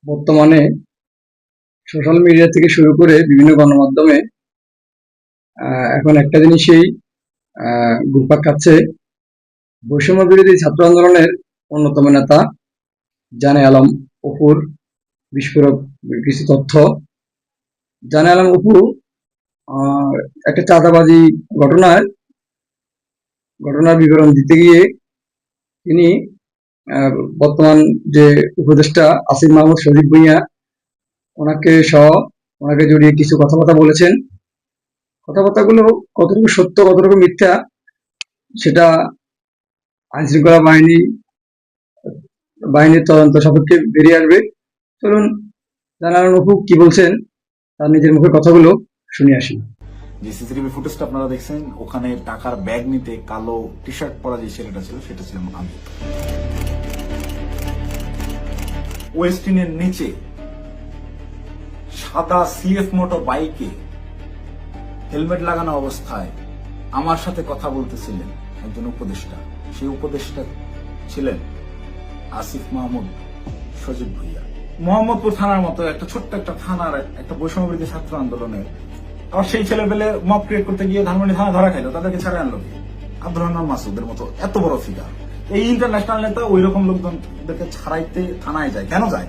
বর্তমানে social media থেকে শুরু করে বিভিন্ন গণমাধ্যমে এখন একটা জিনিসই ঘুরপাক খাচ্ছে। বৈষম্য বিরোধী ছাত্র আন্দোলনের অন্যতম নেতা জানে আলম অপুর বিস্ফোরক কিছু তথ্য। জানে আলম অপু আহ, একটা চাঁদাবাজি ঘটনার বিবরণ দিতে গিয়ে তিনি আহ, বর্তমান যে উপদেষ্টা আসিফ মাহমুদ শরীফ ভুঁইয়া ওনাকে সহ ওনাকে জড়িয়ে কিছু কথাবার্তা বলেছেন। কথাবার্তাগুলো কতটুকু সত্য কতটুকু মিথ্যা সেটা আইন শৃঙ্খলা বাহিনীর তদন্ত সাপেক্ষে বেরিয়ে আসবে। চলুন জানালেন অপু কি বলছেন তার নিজের মুখে কথাগুলো শুনে আসি। যে সিসিটিভি ফুটেজটা আপনারা দেখছেন, ওখানে টাকার ব্যাগ নিতে কালো টি শার্ট পরা যে ছেলেটা ছিল সেটা ছিলাম আমি। ওয়েস্টিনের নিচে সাদা সিএফ মোটর বাইকে হেলমেট লাগানো অবস্থায় আমার সাথে কথা বলতেছিলেন একজন উপদেষ্টা। সেই উপদেষ্টা ছিলেন আসিফ মাহমুদ সজীব ভুইয়া। মোহাম্মদপুর থানার মতো একটা ছোট্ট একটা থানার একটা বৈষম্যবিরোধী ছাত্র আন্দোলনের আবার সেই ছেলেপেলে মব ক্রিয়েট করতে গিয়ে ধানমন্ডি থানা ধরা খাইলো, তাদেরকে ছাড়ে আনলো কি? আব্দুর রহমান মাসুদের মতো এত বড় ফিগার, এই ইন্টারন্যাশনাল নেতা ওই রকম লোকজনদেরকে ছাড়াইতে থানায় যায় কেন যায়?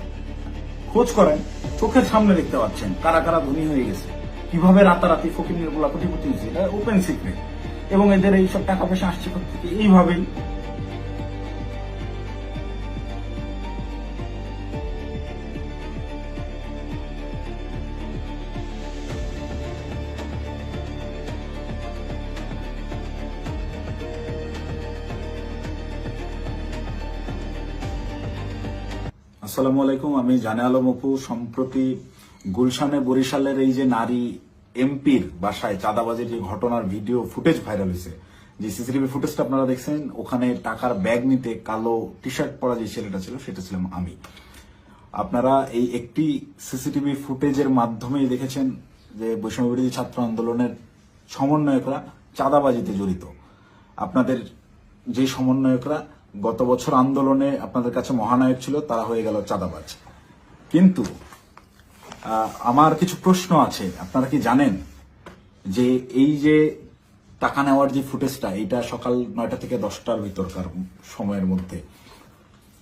খোঁজ করেন, চোখের সামনে দেখতে পাচ্ছেন কারা কারা ধনী হয়ে গেছে, কিভাবে রাতারাতি ফকির বলা কোটিপতি হয়েছে, এটা ওপেন সিক্রেট। এবং এদের এইসব টাকা পয়সা আসছে থেকে এইভাবেই। আসসালামু আলাইকুম, আমি জানে আলম অপু। সম্প্রতি গুলশানে বরিশালের এই যে নারী এমপির বাসায় চাঁদাবাজির যে ঘটনার ভিডিও ফুটেজ ভাইরাল হয়েছে, যে সিসিটিভি ফুটেজটা আপনারা দেখছেন, ওখানে টাকার ব্যাগ নিতে কালো টি শার্ট পরা যে ছেলেটা ছিল সেটা ছিলাম আমি। আপনারা এই একটি সিসিটিভি ফুটেজের মাধ্যমেই দেখেছেন যে বৈষম্যবিরোধী ছাত্র আন্দোলনের সমন্বয়করা চাঁদাবাজিতে জড়িত। আপনাদের যে সমন্বয়করা গত বছর আন্দোলনে আপনাদের কাছে মহানায়ক ছিল, তারা হয়ে গেল চাঁদাবাজ। কিন্তু আমার কিছু প্রশ্ন আছে। আপনারা কি জানেন যে এই যে টাকা নেওয়ার যে ফুটেজটা, এটা সকাল 9টা থেকে 10টার ভিতরকার সময়ের মধ্যে,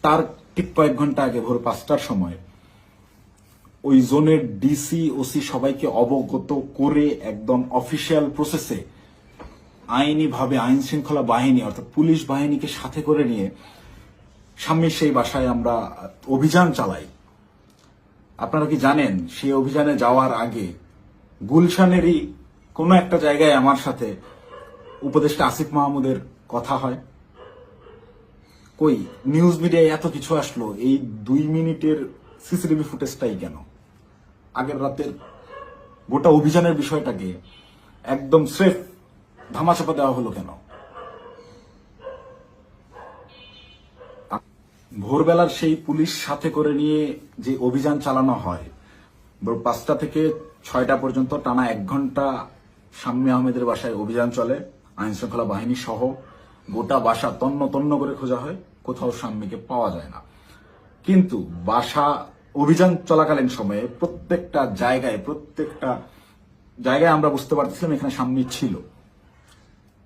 তার ঠিক কয়েক ঘন্টা আগে ভোর 5টার সময় ওই জোনের ডিসি ওসি সবাইকে অবগত করে একদম অফিসিয়াল প্রসেসে আইনিভাবে আইন শৃঙ্খলা বাহিনী অর্থাৎ পুলিশ বাহিনীকে সাথে করে নিয়ে স্বামীর সেই বাসায় আমরা অভিযান চালাই। আপনারা কি জানেন সেই অভিযানে যাওয়ার আগে গুলশানেরই কোনো একটা জায়গায় আমার সাথে উপদেষ্টা আসিফ মাহমুদের কথা হয়? কই নিউজ মিডিয়ায় এত কিছু আসলো, এই 2 মিনিটের সিসিটিভি ফুটেজটাই কেন? আগের রাতের গোটা অভিযানের বিষয়টাকে একদম স্রেফ ধামাচাপা দেওয়া হলো কেন? ভোরবেলার সেই পুলিশ সাথে করে নিয়ে যে অভিযান চালানো হয়, 5টা থেকে 6টা পর্যন্ত টানা 1 ঘন্টা শাম্মী আহমেদের বাসায় অভিযান চলে, আইন শৃঙ্খলা বাহিনী সহ। গোটা বাসা তন্ন তন্ন করে খোঁজা হয়, কোথাও শাম্মীকে পাওয়া যায় না। কিন্তু বাসা অভিযান চলাকালীন সময়ে প্রত্যেকটা জায়গায় আমরা বুঝতে পারতেছিলাম এখানে শাম্মী ছিল।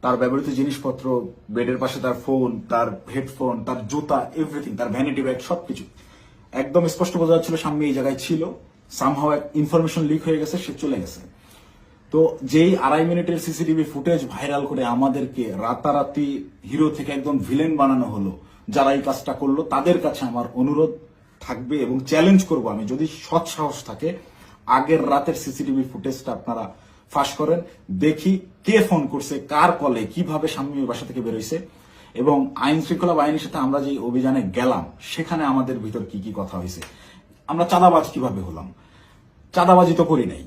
তার ব্যবহৃত জিনিসপত্র, বেডের পাশে তার ফোন, তার হেডফোন, তার জুতা, এভরিথিং, তার ভ্যানিটি ব্যাগ, সবকিছু একদম স্পষ্ট বোঝা যাচ্ছিল সামনে এই জায়গায় ছিল। সামহাও ইনফরমেশন লিক হয়ে গেছে, সে চলে গেছে। তো যেই 2.5 মিনিটের সিসিটিভি ফুটেজ ভাইরাল করে আমাদেরকে রাতারাতি হিরো থেকে একদম ভিলেন বানানো হলো, যারা এই কাজটা করলো তাদের কাছে আমার অনুরোধ থাকবে এবং চ্যালেঞ্জ করব আমি, যদি সৎ সাহস থাকে আগের রাতের সিসিটিভি ফুটেজটা আপনারা ফাঁস করেন, দেখি কে ফোন করছে, কার কলে, কিভাবে শাম্মীর বাসা থেকে বেরোইছে, এবং আইন শৃঙ্খলা বাহিনীর সাথে আমরা যে অভিযানে গেলাম সেখানে আমাদের ভিতর কি কি কথা হয়েছে। আমরা চাঁদাবাজ কিভাবে হলাম? চাঁদাবাজি তো করি নাই।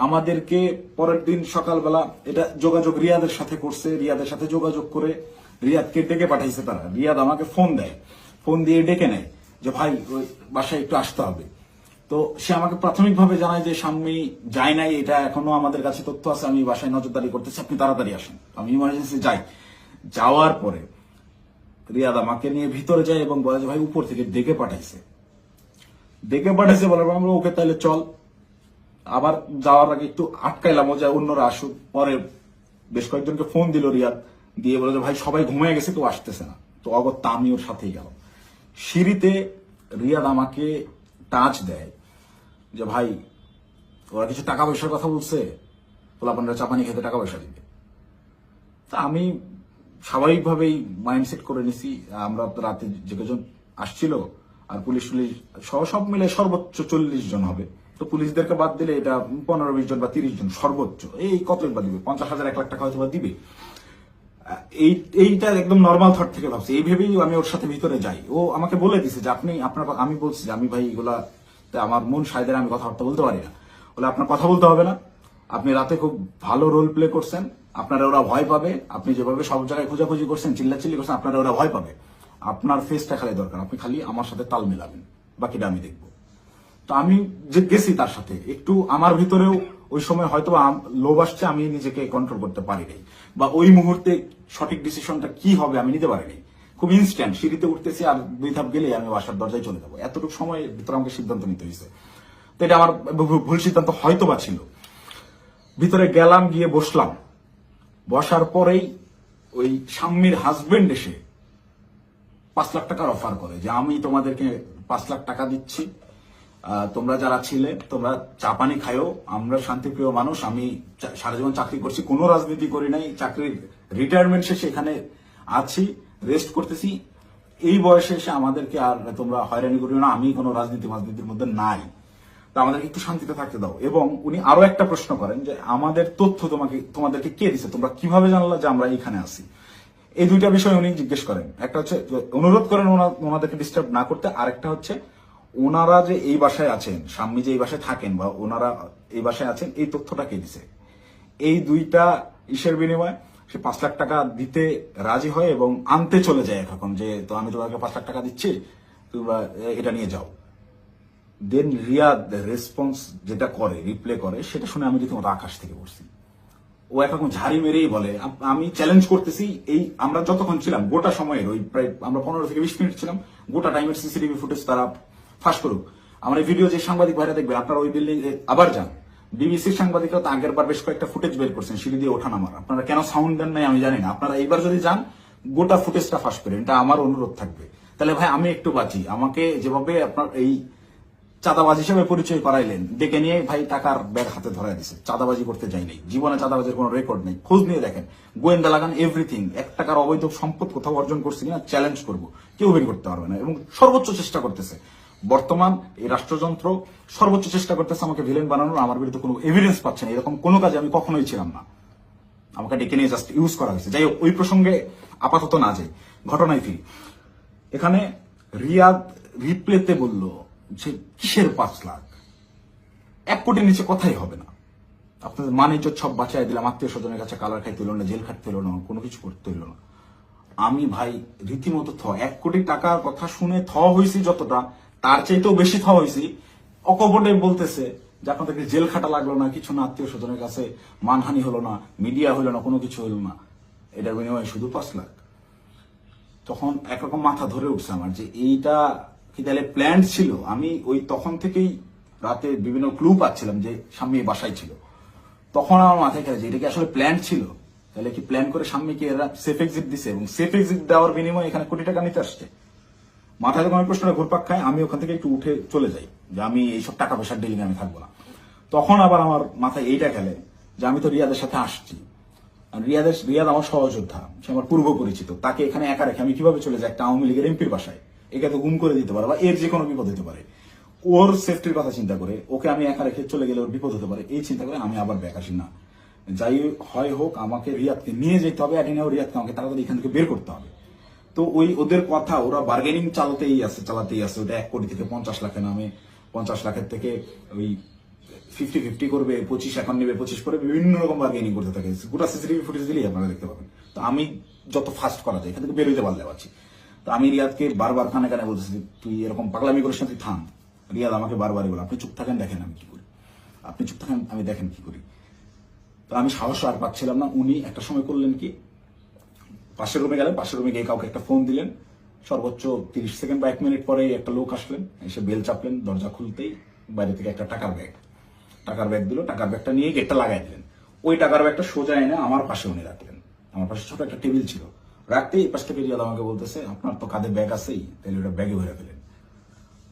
আমাদেরকে পরের দিন সকালবেলা এটা যোগাযোগ রিয়াদের সাথে করছে, রিয়াদের সাথে যোগাযোগ করে রিয়াদকে ডেকে পাঠাইছে তারা। রিয়াদ আমাকে ফোন দেয়, ফোন দিয়ে ডেকে নেয় যে ভাই ওই বাসায় একটু আসতে হবে। তো সে আমাকে প্রাথমিকভাবে জানায় যে শাম্মী যায় নাই, এটা এখনো আমাদের কাছে তথ্য আছে, আমি বাসায় নজরদারি করতেছি, আপনি তাড়াতাড়ি আসেন। আমি ইমার্জেন্সি যাই। যাওয়ার পরে রিয়াদ আমাকে নিয়ে ভিতরে যায় এবং বলে যে ভাই উপর থেকে ডেকে পাঠাইছে। ডেকে পাঠাইছে, বলার পর আমরা ওকে তাহলে চল। আবার যাওয়ার আগে একটু আটকাইলাম, ও যায় অন্যরা আসুক। পরে বেশ কয়েকজনকে ফোন দিল রিয়াদ, দিয়ে বলে যে ভাই সবাই ঘুমিয়ে গেছে, কেউ আসতেছে না। তো অগত্যা আমি ওর সাথেই গেলাম। সিঁড়িতে রিয়াদ আমাকে টাচ দেয় যে ভাই ওরা কিছু টাকা পয়সার কথা বলছে, পোলাপানরা চাপানি খেতে টাকা পয়সা দিবে। তা আমি স্বাভাবিকভাবেই মাইন্ডসেট করে নিছি, আমরা তো রাতে যে কজন আসছিল আর পুলিশ টুলিশ সহ সব মিলে সর্বোচ্চ 40 জন হবে। তো পুলিশদেরকে বাদ দিলে এটা 15-20 জন বা 30 জন সর্বোচ্চ। এই কত বা দিবে, 50,000 1 লাখ টাকা হয়তো বা দিবে। এইটা একদম নর্মাল থট থেকে ভাবছি। এই ভেবেই আমি ওর সাথে ভিতরে যাই। ও আমাকে বলে দিছে যে আপনি আপনার, আমি বলছি যে আমি ভাই এগুলা আমার মন সাইদের, আমি কথাবার্তা বলতে পারি না। বলে আপনার কথা বলতে হবে না, আপনি রাতে খুব ভালো রোল প্লে করছেন, আপনারা ওরা ভয় পাবে। আপনি যেভাবে সব জায়গায় খোঁজাখুঁজি করছেন, চিল্লাচিল্লি করছেন, আপনারা ওরা ভয় পাবে। আপনার ফেসটা খালি দরকার, আপনি খালি আমার সাথে তাল মেলাবেন, বাকিটা আমি দেখবো। তো আমি যে গেছি তার সাথে, একটু আমার ভিতরেও ওই সময় হয়তো লোভ আসছে, আমি নিজেকে কন্ট্রোল করতে পারি নাই, বা ওই মুহূর্তে সঠিক ডিসিশনটা কি হবে আমি নিতে পারি নাই। খুব ইনস্ট্যান্ট, সিঁড়িতে উঠতেছি আর 2 ধাপ গেলে আমি বাসার দরজায় চলে যাবো, এতটুকু সময়ের ভিতরে আমাকে সিদ্ধান্ত নিতে হয়েছে। তো এটা আমার ভুল সিদ্ধান্ত হয়তো বা ছিল। ভিতরে গেলাম, গিয়ে বসলাম। বসার পরেই ওই স্বামীর হাজবেন্ড এসে 5 লাখ টাকার অফার করে যে আমি তোমাদেরকে 5 লাখ টাকা দিচ্ছি, তোমরা যারা ছিলে তোমরা চা পানি খায়ও, আমরা শান্তিপ্রিয় মানুষ, আমি সারা জীবন চাকরি করছি, কোনো রাজনীতি করি নাই, চাকরির রিটায়ারমেন্ট শেষে এখানে আছি, রেস্ট করতেছি, এই বয়সে এসে আমাদেরকে আর তোমরা হয়রানি করিও না, আমি কোনো রাজনীতির মধ্যে নাই, তা আমাদেরকে একটু শান্তিতে থাকতে দাও। এবং উনি আরো একটা প্রশ্ন করেন যে আমাদের তথ্য তোমাদেরকে কে দিছে, তোমরা কিভাবে জানলা যে আমরা এখানে আছি। এই 2টা বিষয় উনি জিজ্ঞেস করেন। একটা হচ্ছে অনুরোধ করেন ওনাদেরকে ডিস্টার্ব না করতে, আরেকটা হচ্ছে ওনারা যে এই বাসায় আছেন, স্বামী যে এই বাসায় থাকেন বা ওনারা এই বাসায় আছেন, এই তথ্যটা কে দিছে। এই 2টা ইসের বিনিময়ে সে 5 লাখ টাকা দিতে রাজি হয় এবং আনতে চলে যায় এখন, যে তো আমি তোমাকে 5 লাখ টাকা দিচ্ছি, তোমরা এটা নিয়ে যাও। দেন রিয়াদ রেসপন্স যেটা করে, রিপ্লে করে, সেটা শুনে আমি রীতিমতো আকাশ থেকে পড়ছি। ও একরকম ঝাড়ি মেরেই বলে আমি চ্যালেঞ্জ করতেছি, এই আমরা যতক্ষণ ছিলাম গোটা সময়ের ওই প্রায় আমরা 15 থেকে 20 মিনিট ছিলাম, গোটা টাইমের সিসিটিভি ফুটেজ তারা ফাঁস করুক। আমার এই ভিডিও যে সাংবাদিক ভাইরা দেখবেন, আপনারা ওই বিল্ডিং আবার যান, বিবিসির সাংবাদিকরা তো আগের বার বেশ কয়েকটা ফুটেজ বের করছেন সিঁড়ি দিয়ে ওঠানামার, আপনারা কেন সাউন্ড দেন নাই আমি জানি না। আপনারা এইবার যদি যান গোটা ফুটেজটা ফাঁস করেন, এটা আমার অনুরোধ থাকবে। তাহলে ভাই আমি একটু বাঁচি। আমাকে যেভাবে আপনার এই চাঁদাবাজ হিসেবে পরিচয় করাইলেন, ডেকে নিয়ে ভাই টাকার ব্যাগ হাতে ধরাই দিছে। চাঁদাবাজি করতে যাই নাই, জীবনে চাঁদাবাজির কোনো রেকর্ড নেই, খোঁজ নিয়ে দেখেন, গোয়েন্দা লাগান, এভরিথিং। 1 টাকার অবৈধ সম্পদ কোথাও অর্জন করছে কিনা চ্যালেঞ্জ করবো, কেউ বের করতে পারবে না। এবং সর্বোচ্চ চেষ্টা করতেছে বর্তমান এই রাষ্ট্রযন্ত্র, সর্বোচ্চ চেষ্টা করতেছে আমাকে ভিলেন বানানোর। আমার বিরুদ্ধে কোনো এভিডেন্স পাচ্ছে না, এরকম কোনো কাজে আমি কখনোই ছিলাম না, আমাকে ডেকে নিয়ে জাস্ট ইউজ করা হয়েছে। যাই হোক, ওই প্রসঙ্গে আপাতত না যাই, ঘটনায় ফিরি। এখানে রিয়াদ রিপ্লেতে বলল যে কিসের 5 লাখ, 1 কোটির নিচে কথাই হবে না, আপনাদের মান ইজ্জত সব বাঁচাই দিলাম, আত্মীয় স্বজনের কাছে কালার খাইতে হলো না, জেল খাটতে হলো না, কোনো কিছু করতে হলো না। আমি ভাই রীতিমতো 1 কোটি টাকার কথা শুনে হয়েছি যতটা, তার চাইতেও বেশি হয়েছি। অকপটে বলতেছে যে আপনাদেরকে জেল খাটা লাগলো না, কিছু না, আত্মীয় স্বজনের কাছে মানহানি হলো না, মিডিয়া হলো না, কোনো কিছু হলো না, এটার বিনিময়ে শুধু 5 লাখ। তখন একরকম মাথা ধরে উঠছে আমার যে এইটা কি তাহলে প্ল্যান ছিল। আমি ওই তখন থেকেই রাতে বিভিন্ন ক্লু পাচ্ছিলাম যে স্বামী বাসায় ছিল। তখন আমার মাথায় খেলে যে এটা কি আসলে প্ল্যান ছিল, তাহলে কি প্ল্যান করে স্বামীকে এরা সেফ এক্সিট দিছে এবং সেফ এক্সিট দেওয়ার বিনিময়ে এখানে কোটি টাকা নিতে আসছে। মাথায় যখন আমি প্রশ্নটা ঘুরপাক খায়, আমি ওখান থেকে একটু উঠে চলে যাই যে আমি এইসব টাকা পয়সার ডিলিং আমি থাকবো না। তখন আবার আমার মাথায় এইটা খেলে যে আমি তো রিয়াদের সাথে আসছি, রিয়াদ আমার সহযোদ্ধা, সে আমার পূর্ব পরিচিত, তাকে এখানে একা রেখে আমি কিভাবে চলে যাই একটা আওয়ামী লীগের এমপির বাসায়? একে তো গুম করে দিতে পারে বা এর যে কোনো বিপদ হতে পারে। ওর সেফটির কথা চিন্তা করে ওকে আমি একা রেখে চলে গেলে ওর বিপদ হতে পারে, এই চিন্তা করে আমি আবার ব্যাক আসি না। যাই হয় হোক, আমাকে রিয়াদকে নিয়ে যেতে হবে, রিয়াদকে আমাকে তাড়াতাড়ি এখান থেকে বের করতে হবে। তো ওই ওদের কথা, ওরা বার্গেনিং চালাতেই আছে। ওটা 1 কোটি থেকে 50 লাখে নামে, 50 লাখের থেকে ওই 50-50 করবে, 25 এখন নেবে, 25 করে বিভিন্ন রকম বার্গেনিং করতে থাকে। গোটা সিসিটিভি ফুটেজ দিলেই আপনারা দেখতে পাবেন। তো আমি যত ফাস্ট করা যায় এখান থেকে বেরোতে পারলে পারছি। তো আমি রিয়াদকে বারবার কানে কানে বলতেছি তুই এরকম পাগলামি করিস না, তুই থাম। রিয়াদ আমাকে বারবারই বলে আপনি চুপ থাকেন, দেখেন আমি কি করি, আপনি চুপ থাকেন, আমি দেখেন কি করি। তো আমি সাহস আর পাচ্ছিলাম না। উনি একটা সময় করলেন কি, পাশের রুমে গেলেন, পাশের রুমে গিয়ে কাউকে একটা ফোন দিলেন, সর্বোচ্চ 30 সেকেন্ড বা 1 মিনিট পরেই একটা লোক আসলেন, এসে বেল চাপলেন, দরজা খুলতেই বাইরে থেকে একটা টাকার ব্যাগ দিল, টাকার ব্যাগটা নিয়ে গেটটা লাগাই দিলেন। ওই টাকার ব্যাগটা সোজা এনে আমার পাশে উনি রাখলেন। আমার পাশে ছোট একটা টেবিল ছিল, রাখতেই এই পাশ থেকে রিয়াদ আমাকে বলতেছে, আপনার তো কাঁধে ব্যাগ আছেই, তাহলে ওটা ব্যাগে ভরে ফেলেন।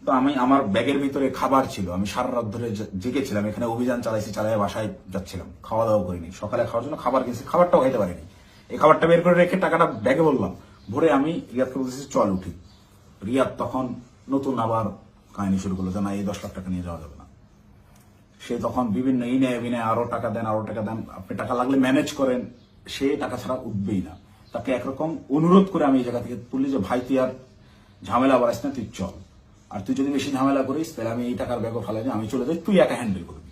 তো আমার ব্যাগের ভিতরে খাবার ছিল, আমি সারা রাত ধরে জেগেছিলাম, এখানে অভিযান চালিয়ে বাসায় যাচ্ছিলাম, খাওয়া দাওয়া করিনি, সকালে খাওয়ার জন্য খাবার কিনছি, খাবারটাও খাইতে পারিনি। এই খাবারটা বের করে রেখে টাকাটা ব্যাগে বললাম ভরে, আমি রিয়াদকে বলতেছি চল উঠি। রিয়াদ তখন নতুন আবার কাহিনী শুরু করলো যে না, এই 10 লাখ টাকা নিয়ে যাওয়া যাবে না। সে তখন বিভিন্ন ইনে বিনায় আরো টাকা দেন, আপনি টাকা লাগলে ম্যানেজ করেন, সে টাকা ছাড়া উঠবেই না। তাকে একরকম অনুরোধ করে আমি এই জায়গা থেকে তুলি যে ভাই তুই আর ঝামেলা বাড়াইস না, তুই চল, আর তুই যদি বেশি ঝামেলা করিস তাহলে আমি এই টাকার ব্যাগও ফেলাই আমি চলে যাই, তুই একা হ্যান্ডেল করবি।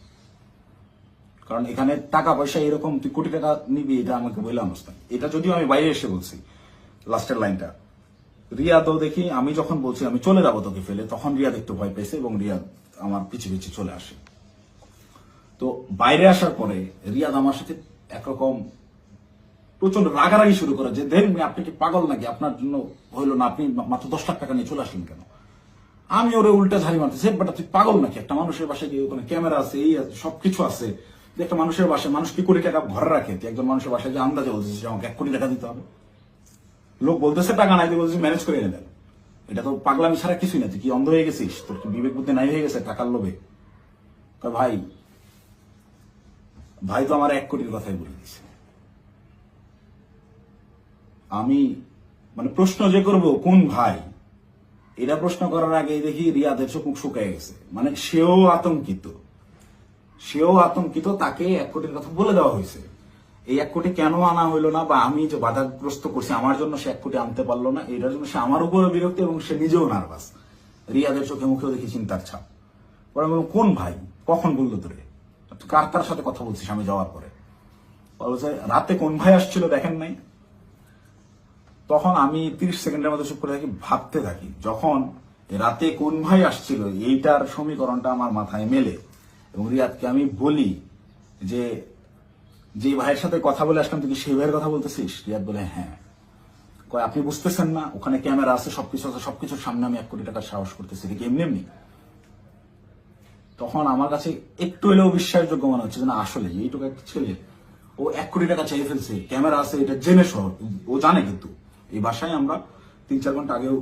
কারণ এখানে টাকা পয়সা এরকম তুই কোটি টাকা নিবি, এটা আমাকে বললাম অবস্থা। এটা যদিও আমি বাইরে এসে বলছি, লাস্টের লাইনটা রিয়াদও দেখি আমি যখন বলছি আমি চলে যাবো তোকে ফেলে, তখন রিয়াদ একটু ভয় পেয়েছে এবং রিয়াদ আমার পিছে পিছে চলে আসে। তো বাইরে আসার পরে রিয়াদ আমার সাথে একরকম প্রচন্ড রাগারাগি শুরু করে যে দেখুন আপনি কি পাগল নাকি, আপনার জন্য হইলো না, আপনি মাত্র 10 লাখ টাকা নিয়ে চলে আসলেন কেন। আমি ওরে উল্টা ঝাড়ি মারতেছি, বেটা তুই পাগল নাকি, একটা মানুষের বাসায় গিয়ে ওখানে ক্যামেরা আছে, এই আছে, সবকিছু আছে, যে একটা মানুষের বাসায় মানুষ কি কোটি টাকা ঘরে রাখে, তুই একজন মানুষের বাসায় যে আন্দাজে বলতেছিস যে আমাকে 1 কোটি টাকা দিতে হবে। লোক বলতেছে টাকা নাই, বলতেছি ম্যানেজ করে এনে দেন। এটা তো পাগলামি ছাড়া কিছুই না, তুই কি অন্ধ হয়ে গেছিস, তোর কি বিবেক বুদ্ধি নাই হয়ে গেছে টাকার লোভে। ভাই তো আমার 1 কোটির কথাই বলে দিছে। আমি মানে প্রশ্ন যে করব কোন ভাই, এটা প্রশ্ন করার আগে দেখি রিয়াদের চোখ মুখ শুকায় গেছে, মানে সেও আতঙ্কিত, তাকে 1 কোটির কথা বলে দেওয়া হয়েছে। এই 1 কোটি কেন আনা হইলো না, বা আমি যে বাধাগ্রস্ত করছি আমার জন্য সে 1 কোটি আনতে পারলো না, এটার জন্য সে আমার উপরে বিরক্ত এবং সে নিজেও নার্ভাস। রিয়াদের চোখে মুখেও দেখি চিন্তার ছাপ। পরে আমি বললাম, কোন ভাই, কখন বললো তোরে, কার সাথে কথা বলছিস আমি যাওয়ার পরে? বলছে রাতে কোন ভাই আসছিল দেখেন নাই। তখন আমি 30 সেকেন্ডের মতো চুপ করে থাকি, ভাবতে থাকি। যখন রাতে কোন ভাই আসছিল এইটার সমীকরণটা আমার মাথায় মেলে এবং রিয়াদকে আমি বলি যে ভাইয়ের সাথে কথা বলে আসলাম, তুই কি সেই ভাইয়ের কথা বলতেছিস? রিয়াদ বলে হ্যাঁ। কয় আপনি বুঝতেছেন না, ওখানে ক্যামেরা আছে, সবকিছু আছে, সবকিছুর সামনে আমি 1 কোটি টাকার সাহস করতেছি, কি এমনি। তখন আমার কাছে একটু হলেও বিশ্বাসযোগ্য মনে হচ্ছে যে না, আসলে এইটুকু একটা ছেলে, ও 1 কোটি টাকা চেয়ে ফেলছে, ক্যামেরা আছে, এটা জেনে সহ ও জানে। কিন্তু এই বাসায় আমরা 3-4 ঘন্টা আগেও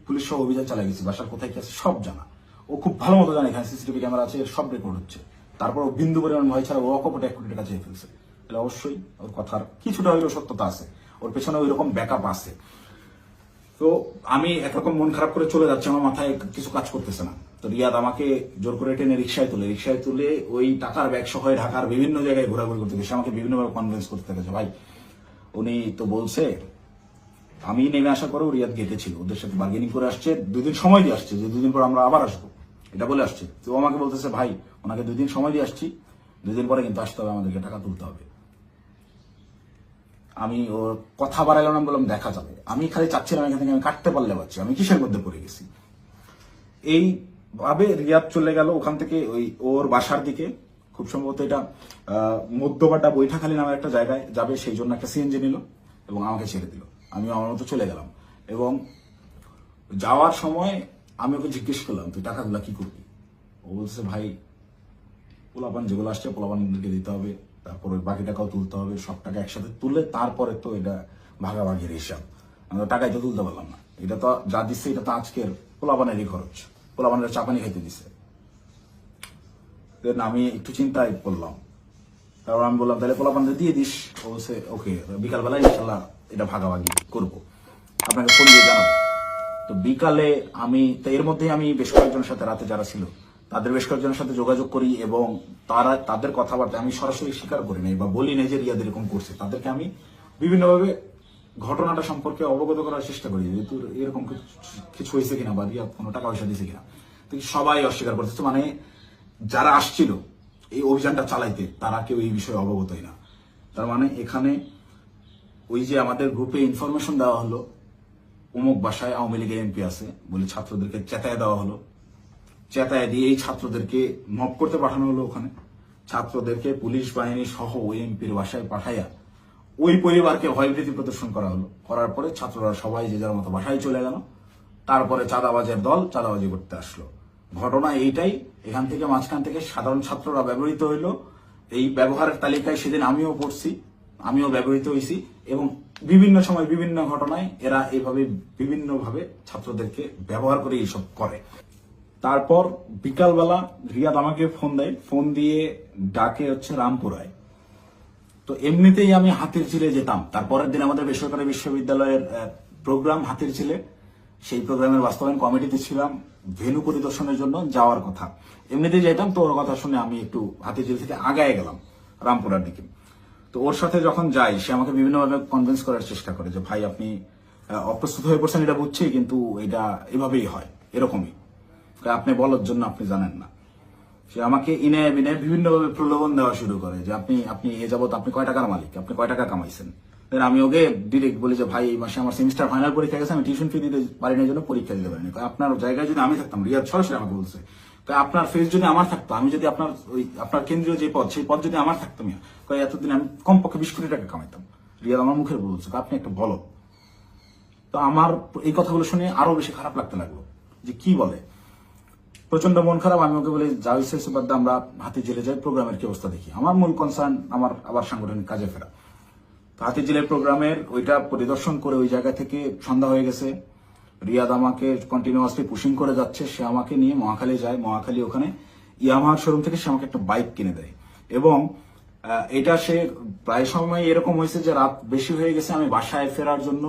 পুলিশ সহ অভিযান চালাই গেছি, বাসার কোথায় কি আছে সব জানা। ও খুব ভালো মতো জানে এখানে সিসিটিভি ক্যামেরা আছে, সব রেকর্ড হচ্ছে। তারপর ও বিন্দু পরিমাণ ভয় ছাড়া ও অকপটে 1 কোটি টাকা চেয়ে ফেলছে। তাহলে অবশ্যই ওর কথার কিছুটা হইলেও সত্যতা আছে, ওর পেছনে ওই রকম ব্যাকআপ আছে। তো আমি একরকম মন খারাপ করে চলে যাচ্ছি, আমার মাথায় কিছু কাজ করতেছে না। তো রিয়াদ আমাকে জোর করে টেনে রিক্সায় তুলে ওই টাকার ব্যাগ সহ ঢাকার বিভিন্ন জায়গায় ঘোরাঘুরি করতে গেছে, আমাকে বিভিন্নভাবে কনভিন্স করতে গেছে। ভাই উনি তো বলছে, আমি নেমে আসার পরেও রিয়াদ গেটে ছিল, ওদের সাথে বার্গেনিং করে আসছে, 2 দিন সময় দিয়ে আসছে যে 2 দিন পর আমরা আবার আসবো, এটা বলে আসছে। তো আমাকে বলতেছে ভাই ওনাকে 2 দিন সময় দিয়ে আসছি, 2 দিন পরে কিন্তু আসতে হবে, আমাদেরকে টাকা তুলতে হবে। আমি ওর কথা বাড়াইলাম না, বললাম দেখা যাবে। আমি খালি চাচ্ছিলাম এখান থেকে আমি কাটতে পারলে পারছি, আমি কিসের মধ্যে পড়ে গেছি। এইভাবে রিয়াদ চলে গেল ওখান থেকে ওর বাসার দিকে। খুব সম্ভবত এটা মধ্যবাড্ডা বৈঠাখালী নামের একটা জায়গায় যাবে, সেই জন্য একটা সিএনজি নিল এবং আমাকে ছেড়ে দিল। আমি আমার মতো চলে গেলাম এবং যাওয়ার সময় আমি ওকে জিজ্ঞেস করলাম তুই টাকাগুলা কি করবি? ও বলছে ভাই পোলাপান যেগুলো আসছে পোলাপানকে দিতে হবে, তারপর ওই বাকি টাকাও তুলতে হবে, সব টাকা একসাথে তুলে তারপরে তো এটা ভাগাভাগির হিসাব। আমি তো টাকাই তো তুলতে পারলাম না, এটা তো যা দিচ্ছে এটা তো আজকের পোলাপানেরই খরচ, পোলাপানের চাপানি খাইতে দিছে। আমি একটু চিন্তায় পড়লাম, তারপর আমি বললাম তাহলে পোলাপানদের দিয়ে দিস। ও বলছে ওকে, বিকালবেলা ইনশাল্লাহ এটা ভাগাভাগি করবো, আপনাকে ফোন দিয়ে জানাবো। তো বিকালে আমি তো এর মধ্যেই আমি বেশ কয়েকজনের সাথে রাতে যারা ছিল তাদের বেশ কয়েকজনের সাথে যোগাযোগ করি এবং তাদের কথাবার্তা আমি সরাসরি স্বীকার করি নাই বা বলি নাই যে রিয়াদ এরকম করছে। তাদেরকে আমি বিভিন্নভাবে ঘটনাটা সম্পর্কে অবগত করার চেষ্টা করি যে তোর এরকম কিছু হয়েছে কিনা বা রিয়াদ কোনো টাকা পয়সা দিয়েছে কিনা। তো সবাই অস্বীকার করতেছে, মানে যারা আসছিল এই অভিযানটা চালাইতে তারা কেউ এই বিষয়ে অবগতই না। তার মানে এখানে ওই যে আমাদের গ্রুপে ইনফরমেশন দেওয়া হলো অমুক বাসায় আওয়ামী লীগের এমপি আছে বলে ছাত্রদেরকে চেতায় দেওয়া হলো, চেতায় দিয়ে এই ছাত্রদেরকে মব করতে পাঠানো হলো। ওখানে ছাত্রদেরকে পুলিশ বাহিনী সহ ওই এমপির বাসায় পাঠাইয়া ওই পরিবারকে ভয়ভীতি প্রদর্শন করা হলো। করার পরে ছাত্ররা সবাই যে যার মতো বাসায় চলে গেল। তারপরে চাঁদাবাজের দল চাঁদাবাজি করতে আসলো। ঘটনা এইটাই। এখান থেকে মাঝখান থেকে সাধারণ ছাত্ররা ব্যবহৃত হইলো। এই ব্যবহারের তালিকায় সেদিন আমিও পড়ছি, আমিও ব্যবহৃত হয়েছি, এবং বিভিন্ন সময় বিভিন্ন ঘটনায় এরা এইভাবে বিভিন্নভাবে ছাত্রদেরকে ব্যবহার করে এইসব করে। তারপর বিকালবেলা রিয়াদ আমাকে ফোন দেয়, ফোন দিয়ে ডাকে হচ্ছে রামপুরায়। তো এমনিতেই আমি হাতিরঝিলে যেতাম। তারপরের দিন আমাদের বেসরকারি বিশ্ববিদ্যালয়ের প্রোগ্রাম হাতিরঝিলে, সেই প্রোগ্রামের বাস্তবায়ন কমিটিতে ছিলাম, ভেন্যু পরিদর্শনের জন্য যাওয়ার কথা। এমনিতেই যেতাম, তো ওর কথা শুনে আমি একটু হাতিরঝিল থেকে আগায় গেলাম রামপুরার দিকে। তো ওর সাথে যখন যাই, সে আমাকে বিভিন্নভাবে কনভিন্স করার চেষ্টা করে যে ভাই আপনি অপ্রস্তুত হয়ে পড়ছেন, এটা বুঝছি, কিন্তু এটা এভাবেই হয়, এরকমই, আপনি বলার জন্য আপনি জানেন না। সে আমাকে ইনে বিনে বিভিন্নভাবে প্রলোভন দেওয়া শুরু করে যে আপনি আপনি এ যাবত আপনি কয় টাকার মালিক, আপনি কয় টাকা কামাইছেন। দেন আমি ওকে ডিরেক্ট বলি যে ভাই এই মাসে আমার সেমিস্টার ফাইনাল পরীক্ষা গেছে, আমি টিউশন ফি দিতে পারি না, জন্য পরীক্ষা দিতে পারিনি। আপনার জায়গায় যদি আমি থাকতাম, রিয়াদ সরাসরি আমাকে বলছে, আপনার ফেস যদি আমার থাকতো, আমি যদি আপনার ওই আপনার কেন্দ্রীয় যে পদ, সেই পদ যদি আমার থাকতো, এতদিন আমি কমপক্ষে 20 কোটি টাকা কামাইতাম। রিয়াদ আমার মুখের বলছে আপনি একটা বলো। তো আমার এই কথাগুলো শুনে আরো বেশি খারাপ লাগতে লাগলো যে কি বলে। প্রচন্ড মন খারাপ। আমি ওকে বলি যা হয়েছে বাদ দে, আমরা হাতিরঝিলে যাই, প্রোগ্রামের কি অবস্থা দেখি। আমার মূল কনসার্ন আমার আবার সাংগঠনিক কাজে ফেরা। তো হাতিরঝিলের প্রোগ্রামের ওইটা পরিদর্শন করে ওই জায়গা থেকে সন্ধ্যা হয়ে গেছে। রিয়াদ আমাকে কন্টিনিউয়াসলি পুশিং করে যাচ্ছে। সে আমাকে নিয়ে মহাখালী যায়। মহাখালী ওখানে ইয়ামাহার শোরুম থেকে সে আমাকে একটা বাইক কিনে দেয়, এবং এটা সে প্রায় সময় এরকম হয়েছে যে রাত বেশি হয়ে গেছে, আমি বাসায় ফেরার জন্য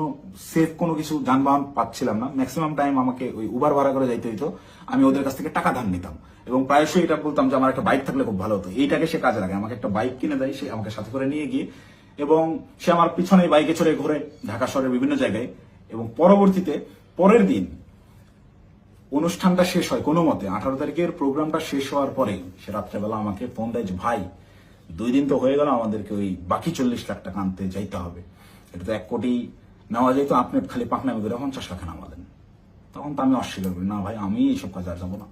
সেফ কোনো কিছু যানবাহন পাচ্ছিলাম না। ম্যাক্সিমাম টাইম আমাকে ওই উবার ভাড়া করে যাইতে হইতো। আমি ওদের কাছ থেকে টাকা ধার নিতাম, এবং প্রায়শই এটা বলতাম যে আমার একটা বাইক থাকলে খুব ভালো হতো। এইটাকে সে কাজে লাগে, আমাকে একটা বাইক কিনে দেয় সে, আমাকে সাথে করে নিয়ে গিয়ে, এবং সে আমার পিছনে বাইকে চড়ে ঘুরে ঢাকা শহরের বিভিন্ন জায়গায়। এবং পরবর্তীতে পরের দিন অনুষ্ঠানটা শেষ হয় কোনো মতে, 18 তারিখের প্রোগ্রামটা শেষ হওয়ার পরে সে রাত্রেবেলা আমাকে ফোন দেয় যে ভাই 2 দিন তো হয়ে গেল, আমাদেরকে ওই বাকি 40 লাখ টাকা আনতে যাইতে হবে, এটা তো 1 কোটি নেওয়া যেত, আপনি খালি পাকনামি করে 50 লাখ নামা দেন। তখন তো আমি অস্বীকার করি, না ভাই আমি এইসব কাজে আর যাবো না।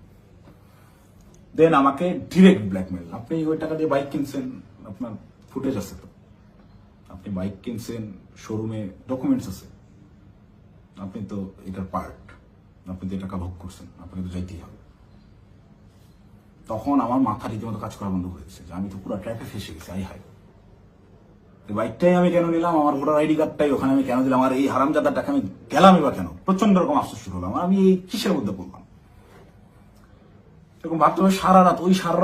দেন আমাকে ডিরেক্ট ব্ল্যাকমেল, আপনি ওই টাকা দিয়ে বাইক কিনছেন, আপনার ফুটেজ আছে তো, আপনি বাইক কিনছেন, শোরুমে ডকুমেন্টস আছে, আপনি তো এটার পার্ট, আপনি তো টাকা ভোগ করছেন, আপনাকে তো যাইতেই হবে। তখন আমার মাথা রীতিমতো কাজ করা বন্ধ করে দিচ্ছে যে আমি তো পুরো ট্র্যাপে ফেসে গেছি। আই হাই, বাইকটাই আমি কেন নিলাম, আমার ভোটার আইডি কার্ডটাই ওখানে আমি কেন দিলাম, আর এই হারামজাদার টাকা আমি গেলামই বা কেন। প্রচন্ড রকম আফসোস শুরু হলাম, আমি এই কিসের মধ্যে পড়লাম এরকম ভাবতে হবে। সারা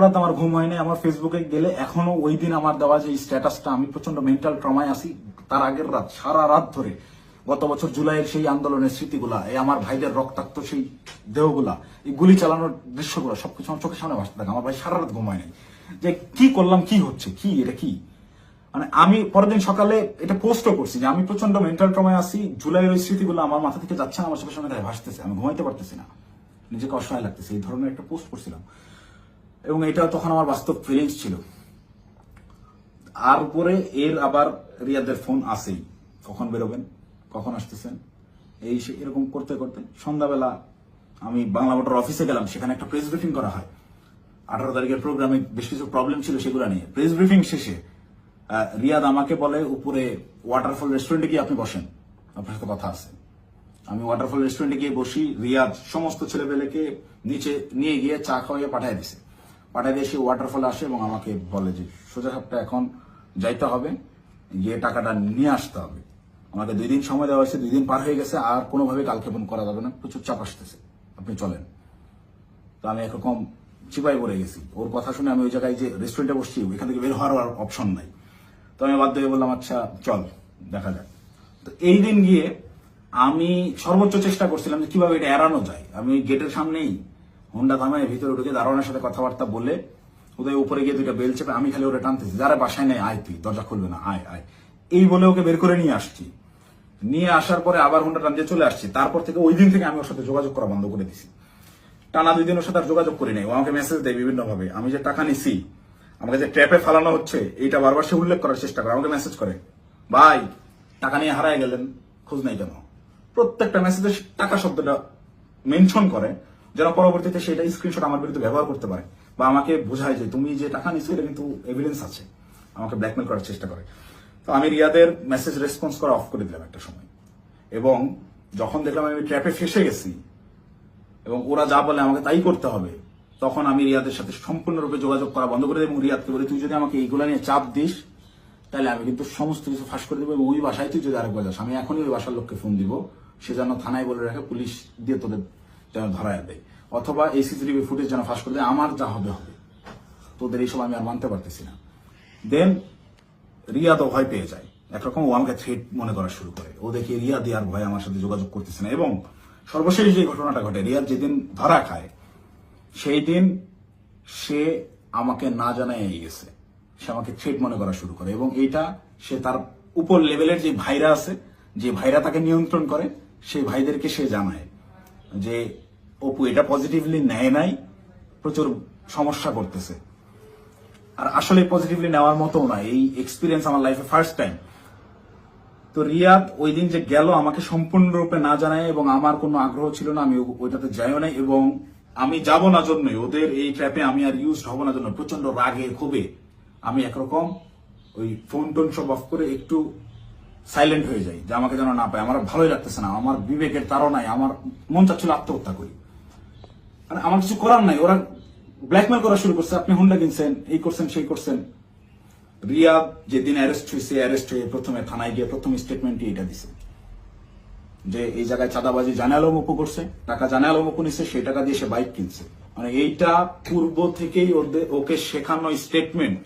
রাত আমার ঘুম হয় নাই। আমার ফেসবুকে গেলে এখনো ওই দিন আমার দেওয়া যে স্ট্যাটাসটা, আমি প্রচন্ড মেন্টাল ট্রমায় আছি। তার আগের রাত, সারা রাত ধরে গত বছর জুলাইয়ের সেই আন্দোলনের স্মৃতিগুলা, এই আমার ভাইদের রক্তাক্ত সেই দেহগুলা, এই গুলি চালানোর দৃশ্যগুলো সবকিছু আমার চোখের সামনে ভাসতে থাকে। আমার ভাই সারা রাত ঘুমায় নাই যে কি করলাম, কি হচ্ছে, কি এটা কি। মানে আমি পরের দিন সকালে এটা পোস্টও করছি যে আমি প্রচন্ড মেন্টাল ট্রমায় আছি, জুলাইয়ের ওই স্মৃতিগুলো আমার মাথা থেকে যাচ্ছে না, আমার চোখের সামনে ভাসতেছে, আমি ঘুমাইতে পারতেছি না, নিজেকে অসহায় লাগতেছে, এই ধরনের একটা পোস্ট করছিলাম। এবং এটা তখন আমার বাস্তব ফিলিংস ছিল। আর উপরে এর আবার রিয়াদের ফোন আসেই, কখন বেরোবেন, কখন আসতেছেন, এই এরকম করতে করতে সন্ধ্যাবেলা আমি বাংলা মোটর অফিসে গেলাম। সেখানে একটা প্রেস ব্রিফিং করা হয় 18 তারিখের প্রোগ্রামে, বেশ কিছু প্রবলেম ছিল সেগুলো নিয়ে। প্রেস ব্রিফিং শেষে রিয়াদ আমাকে বলে উপরে ওয়াটারফল রেস্টুরেন্টে গিয়ে আপনি বসেন, আপনার সাথে কথা আছে। আমি ওয়াটারফল রেস্টুরেন্টে গিয়ে বসি। রিয়াদ সমস্ত ছেলেপেলেকে নিচে নিয়ে গিয়ে চা খাওয়াইয়ে পাঠিয়ে দিছে। পাঠিয়ে দিয়ে সে ওয়াটারফলে আসে এবং আমাকে বলে যে সোজা সাপটা এখন যাইতে হবে, গিয়ে টাকাটা নিয়ে আসতে হবে। আমাকে 2 দিন সময় দেওয়া হয়েছে, 2 দিন পার হয়ে গেছে, আর কোনোভাবে কালক্ষেপণ করা যাবে না, প্রচুর চাপ আসতেছে, আপনি চলেন। তো আমি একরকম চিপাই পড়ে গেছি। ওর কথা শুনে আমি ওই জায়গায় যে রেস্টুরেন্টে বসছি, ওইখান থেকে বের হওয়ার অপশন নাই। তো আমি বাধ্য হয়ে বললাম আচ্ছা চল দেখা যাক। তো এই দিন গিয়ে আমি সর্বোচ্চ চেষ্টা করছিলাম যে কিভাবে এটা এড়ানো যায়। আমি গেটের সামনেই হোন্ডা থামায় ভিতরে ঢুকে দারোয়ানের সাথে কথাবার্তা বলে ওদের উপরে গিয়ে 2টা বেল চেপে আমি খালি ওরা টানতেছি, যারা বাসায় নেই আয়, তুই দরজা খুলবে না, আয় আয়, এই বলে ওকে বের করে নিয়ে আসছি। নিয়ে আসার পরে আবার হোন্ডা টান দিয়ে চলে আসছি। তারপর থেকে ওই দিন থেকে আমি ওর সাথে যোগাযোগ করা বন্ধ করে দিছি। টানা 2 দিন ওর সাথে আর যোগাযোগ করি নাই। ও আমাকে মেসেজ দেয় বিভিন্ন ভাবে, আমি যে টাকা নিছি, আমাকে যে ট্র্যাপে ফালানো হচ্ছে, এইটা বারবার সে উল্লেখ করার চেষ্টা করে। আমাকে মেসেজ করে, ভাই টাকা নিয়ে হারায় গেলেন, খোঁজ নাই কেন। প্রত্যেকটা মেসেজে টাকা শব্দটা মেনশন করে, যেন পরবর্তীতে সেটা স্ক্রিনশট আমার বিরুদ্ধে ব্যবহার করতে পারে, বা আমাকে বোঝায় যে তুমি যে টাকা নিছো এটা কিন্তু এভিডেন্স আছে। আমাকে ব্ল্যাকমেল করার চেষ্টা করে। তো আমি রিয়াদের মেসেজ রেসপন্স করা অফ করে দিলাম একটা সময়। এবং যখন দেখলাম আমি ট্র্যাপে ফেসে গেছি, এবং ওরা যা বলে আমাকে তাই করতে হবে, তখন আমি রিয়াদের সাথে সম্পূর্ণরূপে যোগাযোগ করা বন্ধ করে দেব এবং রিয়াদকে বলি, তুই যদি আমাকে এইগুলো নিয়ে চাপ দিস তাহলে আমি কিন্তু সমস্ত কিছু ফাঁস করে দেবো, এবং ওই বাসায় তুই যদি আরেকবার যাস আমি এখনই ওই বাসার লোককে ফোন দিব, সে যেন থানায় বলে রাখে, পুলিশ দিয়ে তোদের যেন ধরায় দেয়, অথবা এই সিসিটিভি ফুটেজ যেন ফাঁস করে দেয়, আমার যা হবে হবে, তোদের এইসব আমি আর মানতে পারতেছি না। দেন রিয়াদও ভয় পেয়ে যায়, একরকম ও আমাকে থ্রেট মনে করা শুরু করে, ও দেখি রিয়াদ আর ভয় আমার সাথে যোগাযোগ করতেছে না। এবং সর্বশেষ যে ঘটনাটা ঘটে, রিয়াদ যেদিন ধরা খায় সেই দিন সে আমাকে না জানায় গেছে, সে আমাকে থ্রেট মনে করা শুরু করে, এবং এইটা সে তার উপর লেভেলের যে ভাইরা আছে, যে ভাইরা তাকে নিয়ন্ত্রণ করে, সেই ভাইদেরকে সে জানায় যে অপু এটা পজিটিভলি নেয় নাই, প্রচুর সমস্যা করতেছে। আর আসলে পজিটিভলি নেওয়ার মতো না, এই এক্সপিরিয়েন্স আমার লাইফে ফার্স্ট টাইম। তো রিয়াদ ওই দিন যে গেল আমাকে সম্পূর্ণরূপে না জানায়, এবং আমার কোনো আগ্রহ ছিল না, আমি ওইটাতে যাইও নাই, এবং আমি যাব না জন্যই, ওদের এই ট্র্যাপে আমি আর ইউজ হব না জন্য প্রচন্ড রাগে ক্ষোভে আমি একরকম ওই ফোন টোন সব অফ করে একটু সাইলেন্ট হয়ে যাই, যে আমাকে যেন না পায়। আমার ভালোই লাগতেছে না, আমার বিবেকের তাড়নায় আমার মন চাচ্ছিল আত্মহত্যা করি, মানে আমার কিছু করার নাই। ওরা ব্ল্যাকমেল করা শুরু করছে, আপনি হুন্ডা কিনছেন, এই করছেন সেই করছেন। রিয়াদ যেদিন অ্যারেস্ট হয়ে প্রথমে থানায় গিয়ে প্রথম স্টেটমেন্টই এটা দিছে যে এই জায়গায় চাঁদাবাজি জানে আলম অপু করছে, টাকা জানে আলম অপু নিচ্ছে, সেই টাকা দিয়ে সে বাইক কিনছে। মানে এইটা পূর্ব থেকেই ওকে শেখানো স্টেটমেন্ট।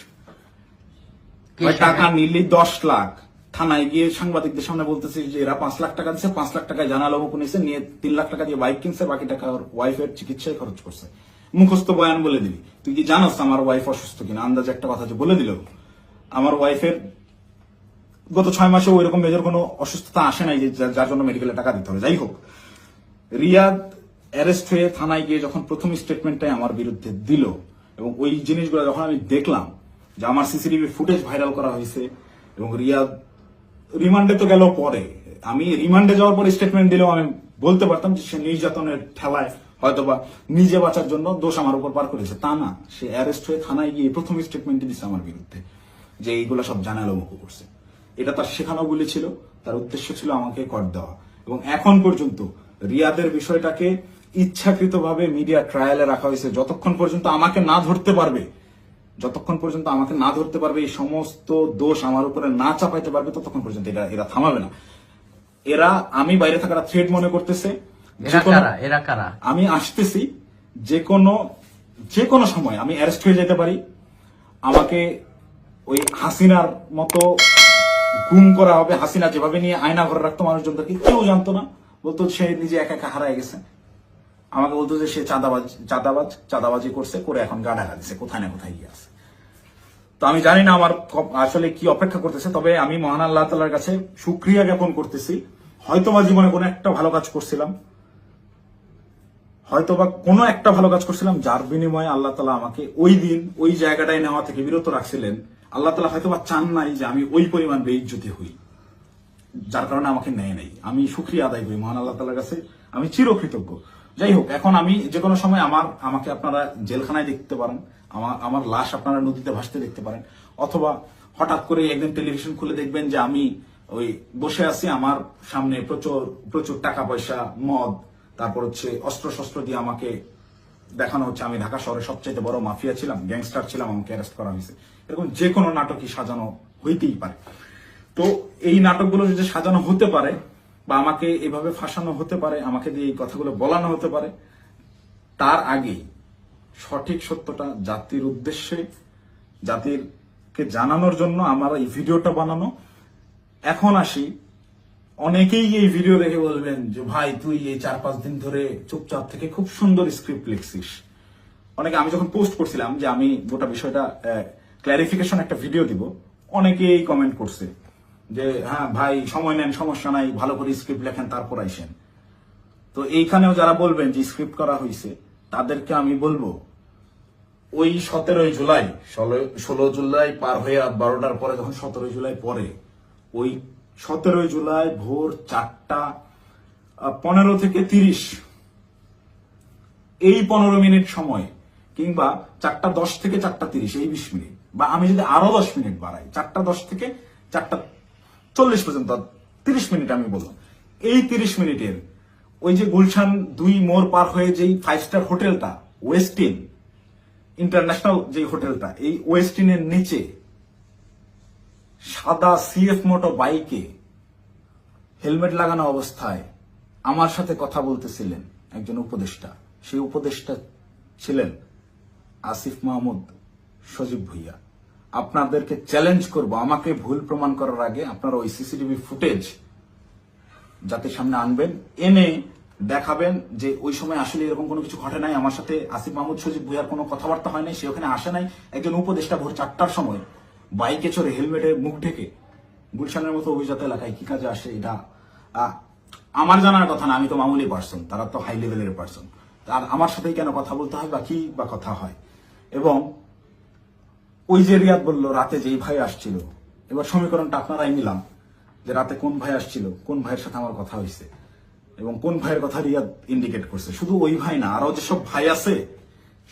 টাকা নিলি 10 লাখ, থানায় গিয়ে সাংবাদিকদের সামনে বলতেছে যে এরা 5 লাখ টাকা দিচ্ছে, 5 লাখ টাকায় জানা আলম অপু নিচ্ছে, নিয়ে 3 লাখ টাকা দিয়ে বাইক কিনছে, বাকি টাকা ওর ওয়াইফের চিকিৎসায় খরচ করছে। মুখস্থ বয়ান বলে দিবি, তুই কি জানোস আমার ওয়াইফ অসুস্থ কিনা, আন্দাজে একটা কথা যে বলে দিল। আমার ওয়াইফের গত 6 মাসে ওই রকম মেজর কোনো অসুস্থতা আসে নাই যে যার জন্য মেডিকেলে টাকা দিতে হবে। যাই হোক, রিয়াদ অ্যারেস্ট হয়ে থানায় গিয়ে যখন প্রথম স্টেটমেন্টটাই আমার বিরুদ্ধে দিল, এবং ওই জিনিসগুলো যখন আমি দেখলাম যে আমার সিসিটিভি ফুটেজ ভাইরাল করা হয়েছে, এবং রিয়াদ রিমান্ডে তো গেল পরে, আমি রিমান্ডে যাওয়ার পরে স্টেটমেন্ট দিলেও আমি বলতে পারতাম যে সে নির্যাতনের ঠেলায় হয়তোবা নিজে বাঁচার জন্য দোষ আমার উপর পার করেছে, তা না, সে অ্যারেস্ট হয়ে থানায় গিয়ে প্রথম স্টেটমেন্ট দিচ্ছে আমার বিরুদ্ধে যে এইগুলো সব জানা আলম অপু করছে। এটা তার শেখানো বলে ছিল, তার উদ্দেশ্য ছিল আমাকে কর দেওয়া। এবং এখন পর্যন্ত রিয়াদের বিষয়টাকে ইচ্ছাকৃতভাবে মিডিয়া ট্রায়ালে রাখা হয়েছে, যতক্ষণ পর্যন্ত আমাকে না ধরতে পারবে, এই সমস্ত দোষ আমার উপরে না চাপাইতে পারবে, ততক্ষণ পর্যন্ত এরা থামাবে না। এরা আমি বাইরে থাকার থ্রেড মনে করতেছে, আমি আসতেছি, যে কোনো সময় আমি অ্যারেস্ট হয়ে যেতে পারি, আমাকে ওই হাসিনার মতো গুম করা হবে। হাসিনা যেভাবে নিয়ে আয়না ঘরে রাখতো মানুষজনকে, কেউ জানতো না, বলতো সে নিজে একা একা হারায় গেছে, আমাকে বলতো যে সে চাঁদাবাজি করছে, করে এখন গা ঢাকা দিছে, কোথায় না কোথায় গিয়ে আছে। তো আমি জানি না আমার আসলে কি অপেক্ষা করতেছে, তবে আমি মহান আল্লাহ তাআলার কাছে শুকরিয়া জ্ঞাপন করতেছি। হয়তোবা জীবনে কোনো একটা ভালো কাজ করছিলাম, যার বিনিময়ে আল্লাহ তাআলা আমাকে ওই দিন ওই জায়গাটায় নেওয়া থেকে বিরত রাখছিলেন। আল্লাহ তাআলা হয়তোবা চান নাই যে আমি ওই পরিমাণ বেইজ্জতি হই, যার কারণে আমাকে নেয় নাই। আমি শুকরিয়া আদায় করি মহান আল্লাহ তাআলার কাছে, আমি চিরকৃতজ্ঞ। যাই হোক, এখন আমি যে কোনো সময় আমাকে আপনারা জেলখানায় দেখতে পারেন, আমার লাশ আপনারা নদীতে ভাসতে দেখতে পারেন, অথবা হঠাৎ করে একদিন টেলিভিশন খুলে দেখবেন যে আমি ওই বসে আছি, আমার সামনে প্রচুর টাকা পয়সা, মদ, তারপর হচ্ছে অস্ত্র শস্ত্র দিয়ে আমাকে দেখানো হচ্ছে আমি ঢাকা শহরে সবচেয়ে বড় মাফিয়া ছিলাম, গ্যাংস্টার ছিলাম, আমাকে অ্যারেস্ট করা হয়েছে। এরকম যে কোনো নাটকই সাজানো হইতেই পারে। তো এই নাটকগুলো যদি সাজানো হতে পারে, বা আমাকে এভাবে ফাঁসানো হতে পারে, আমাকে দিয়ে এই কথাগুলো বলানো হতে পারে, তার আগেই সঠিক সত্যটা জাতির উদ্দেশ্যে, জাতিরকে জানানোর জন্য আমার এই ভিডিওটা বানানো। এখন আসি, অনেকেই এই ভিডিও দেখে বলবেন যে ভাই তুই এই 4-5 দিন ধরে চুপচাপ থেকে খুব সুন্দর স্ক্রিপ্ট লিখছিস। অনেকে, আমি যখন পোস্ট করছিলাম যে আমি গোটা বিষয়টা ক্ল্যারিফিকেশন একটা ভিডিও দিব, অনেকেই কমেন্ট করছে যে হ্যাঁ ভাই সময় নেন, সমস্যা নাই, ভালো করে স্ক্রিপ্ট লেখেন, তারপর আইসেন। তো এইখানেও যারা বলবেন যে স্ক্রিপ্ট করা হয়েছে, তাদেরকে আমি বলবো ওই 17 জুলাই 16 জুলাই পার হয়ে 12টার পরে, যখন 17 জুলাই পরে, ওই 17 জুলাই ভোর 4:15 থেকে 30 এই 15 মিনিট সময়, কিংবা 4:10 থেকে 4:30 এই 20 মিনিট, বা আমি যদি আরো 10 মিনিট বাড়াই, 4:10 থেকে 4:40 পর্যন্ত 30 মিনিট আমি বললাম, এই 30 মিনিটের ওই যে গুলশান 2 মোড় পার হয়ে যেই 5 স্টার হোটেলটা ওয়েস্টিন ইন্টারন্যাশনাল যে হোটেলটা, এই ওয়েস্টিনের নিচে সাদা সিএফ মোটো বাইকে হেলমেট লাগানো অবস্থায় আমার সাথে কথা বলতেছিলেন একজন উপদেষ্টা। সেই উপদেষ্টা ছিলেন আসিফ মাহমুদ সজীব ভুইয়া। আপনাদেরকে চ্যালেঞ্জ করব, আমাকে ভুল প্রমাণ করার আগে আপনারা ওই সিসিটিভি ফুটেজ জাতির সামনে আনবেন, এনে দেখাবেন যে ওই সময় আসলে এরকম কোনো কিছু ঘটে নাই। আমার সাথে আসিফ মাহমুদ সজীব ভুইয়ার কোনো কথাবার্তা হয় নাই, সে ওখানে আসে নাই। একজন উপদেষ্টা ভোর 4টার সময় বাইকে চড়ে হেলমেটে মুখ ঢেকে গুলশানের মতো অভিজাত এলাকায় কি কাজে আসে, এটা আমার জানার কথা না। আমি তো মামুলি পার্সন, তারা তো হাই লেভেলের পার্সন। আর আমার সাথেই কেন কথা বলতে হয় বা কি বা কথা হয়। এবং ওই যে রিয়াদ বলল রাতে যেই ভাই আসছিল, এবার সমীকরণটা আপনারাই নিলাম যে রাতে কোন ভাই আসছিল, কোন ভাইয়ের সাথে আমার কথা হয়েছে এবং কোন ভাইয়ের কথা রিয়াদ ইন্ডিকেট করছে। শুধু ওই ভাই না, আরো যেসব ভাই আছে